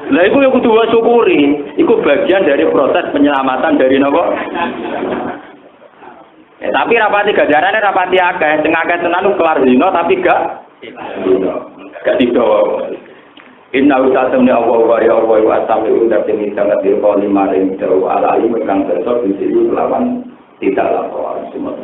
Lah iku yo kudu syukuri, iku bagian dari proses penyelamatan dari napa? Tapi rapati gajarane rapati akeh, sing akeh tenan kelar zina tapi gak dibawa. Inna usatamni Allah wa ya Allah wa asami udah demi sangat dirqali maring jauh alai megang besok di sini lawan tidak lapor semua.